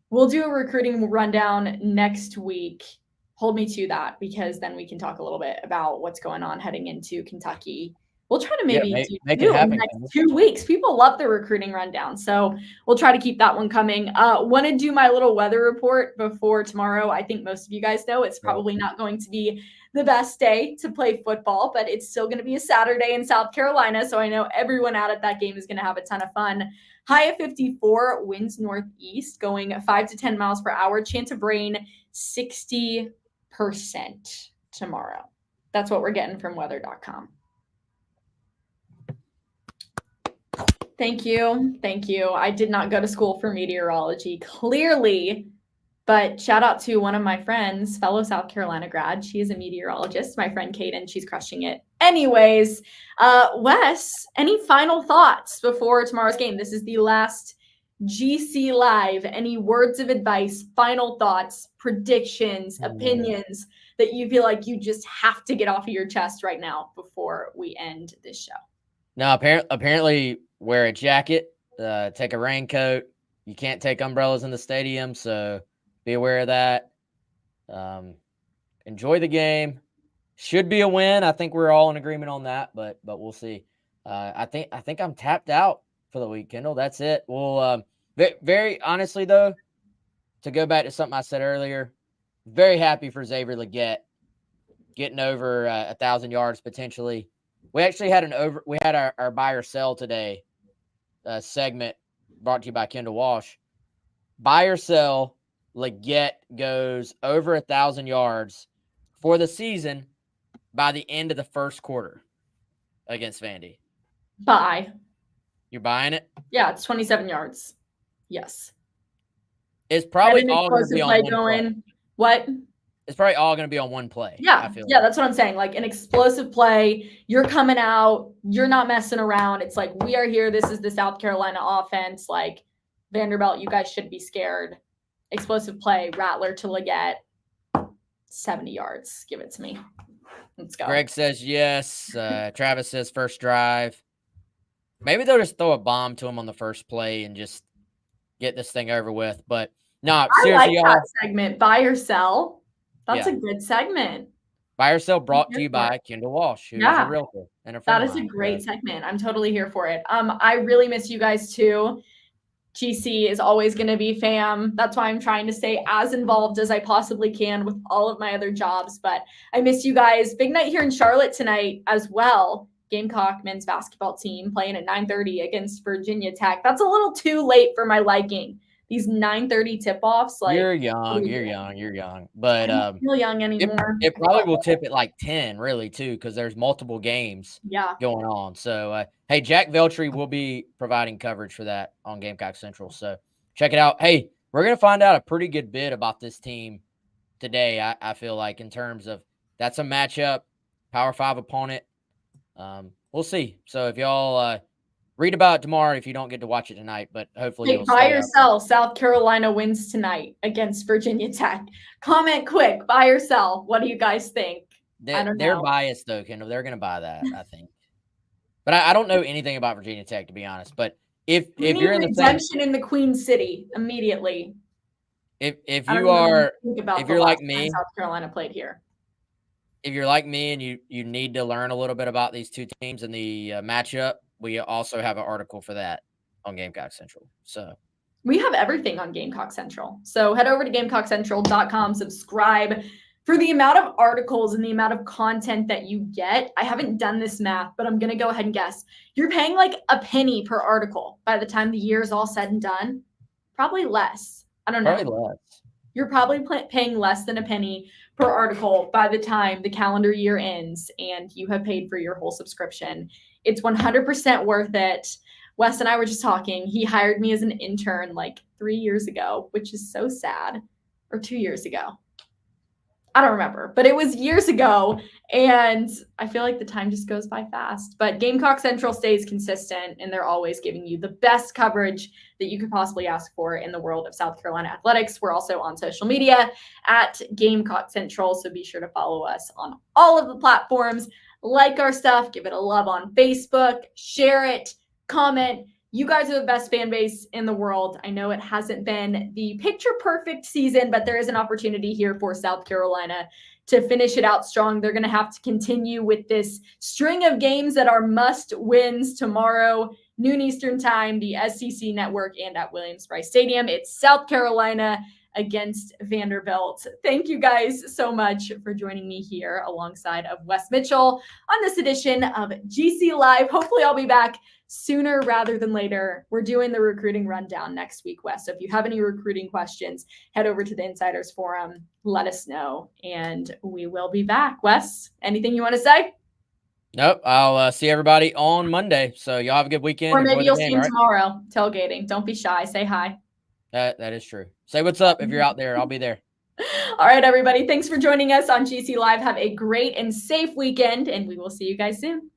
we'll do a recruiting rundown next week. Hold me to that because then we can talk a little bit about what's going on heading into Kentucky. We'll try to maybe make it happen in the next 2 weeks. People love the recruiting rundown, so we'll try to keep that one coming. Want to do my little weather report before tomorrow. I think most of you guys know it's probably not going to be the best day to play football, but it's still going to be a Saturday in South Carolina, so I know everyone out at that game is going to have a ton of fun. High of 54, winds northeast, going 5 to 10 miles per hour. Chance of rain, 60% tomorrow. That's what we're getting from weather.com. Thank you. Thank you. I did not go to school for meteorology, clearly, but shout out to one of my friends, fellow South Carolina grad. She is a meteorologist, my friend Kaden. She's crushing it. Anyways, Wes, any final thoughts before tomorrow's game? This is the last GC Live. Any words of advice, final thoughts, predictions, opinions that you feel like you just have to get off of your chest right now before we end this show? No, apparently wear a jacket, take a raincoat. You can't take umbrellas in the stadium, so be aware of that. Enjoy the game. Should be a win. I think we're all in agreement on that, but we'll see. I think I'm tapped out for the week, Kendall. That's it. We'll very honestly though, to go back to something I said earlier, very happy for Xavier Luedecke getting over 1,000 yards potentially. We actually had our buy or sell today segment brought to you by Kendall Walsh. Buy or sell, Luedecke goes over 1,000 yards for the season by the end of the first quarter against Vandy. Buy. You're buying it? Yeah, it's 27 yards. Yes. It's probably all going to be on one play. What? It's probably all going to be on one play. Yeah, that's what I'm saying. Like an explosive play. You're coming out. You're not messing around. It's like, we are here. This is the South Carolina offense. Like, Vanderbilt, you guys should be scared. Explosive play, Rattler to Luedecke. 70 yards. Give it to me. Let's go. Greg says yes. Travis says first drive. Maybe they'll just throw a bomb to him on the first play and just get this thing over with. But no, seriously, I like that segment. Buy or sell. That's a good segment. Buy or sell brought to you by Kendall Walsh, who is a realtor and a friend. That is a great segment. I'm totally here for it. I really miss you guys too. GC is always going to be fam. That's why I'm trying to stay as involved as I possibly can with all of my other jobs. But I miss you guys. Big night here in Charlotte tonight as well. Gamecock men's basketball team playing at 9:30 against Virginia Tech. That's a little too late for my liking. These 9:30 tip-offs, like you're young. But I don't feel young anymore. It probably will tip at like 10, really, too, because there's multiple games going on. So, hey, Jack Veltri will be providing coverage for that on Gamecock Central. So check it out. Hey, we're gonna find out a pretty good bit about this team today. I feel like in terms of that's a matchup, Power 5 opponent. We'll see. So if y'all read about it tomorrow if you don't get to watch it tonight, but hopefully you'll buy or sell. South Carolina wins tonight against Virginia Tech. Comment quick, buy or sell. What do you guys think? They're biased though, Kendall. They're going to buy that, I think. But I don't know anything about Virginia Tech, to be honest. But if you're in the redemption in the Queen City immediately. If you're like me, South Carolina played here. If you're like me and you need to learn a little bit about these two teams and the matchup, we also have an article for that on Gamecock Central. So we have everything on Gamecock Central. So head over to GamecockCentral.com, subscribe, For the amount of articles and the amount of content that you get, I haven't done this math, but I'm going to go ahead and guess. You're paying like a penny per article by the time the year is all said and done. Probably less. I don't know. Probably less. You're probably paying less than a penny per article by the time the calendar year ends and you have paid for your whole subscription. It's 100% worth it. Wes and I were just talking. He hired me as an intern like 3 years ago, which is so sad. Or 2 years ago. I don't remember, but it was years ago, and I feel like the time just goes by fast. But Gamecock Central stays consistent, and they're always giving you the best coverage that you could possibly ask for in the world of South Carolina athletics. We're also on social media at Gamecock Central, so be sure to follow us on all of the platforms. Like our stuff, give it a love on Facebook, share it, comment. You guys are the best fan base in the world. I know it hasn't been the picture perfect season, but there is an opportunity here for South Carolina to finish it out strong. They're going to have to continue with this string of games that are must wins tomorrow, noon Eastern time, the SEC network and at Williams-Brice Stadium. It's South Carolina against Vanderbilt. Thank you guys so much for joining me here alongside of Wes Mitchell on this edition of GC Live. Hopefully I'll be back sooner rather than later. We're doing the recruiting rundown next week, Wes. So if you have any recruiting questions, head over to the Insiders Forum, let us know, and we will be back. Wes, anything you want to say? Nope. I'll see everybody on Monday. So y'all have a good weekend. Or maybe you'll see him right? tomorrow tailgating. Don't be shy. Say hi. That is true. Say what's up if you're out there. I'll be there. All right, everybody. Thanks for joining us on GC Live. Have a great and safe weekend, and we will see you guys soon.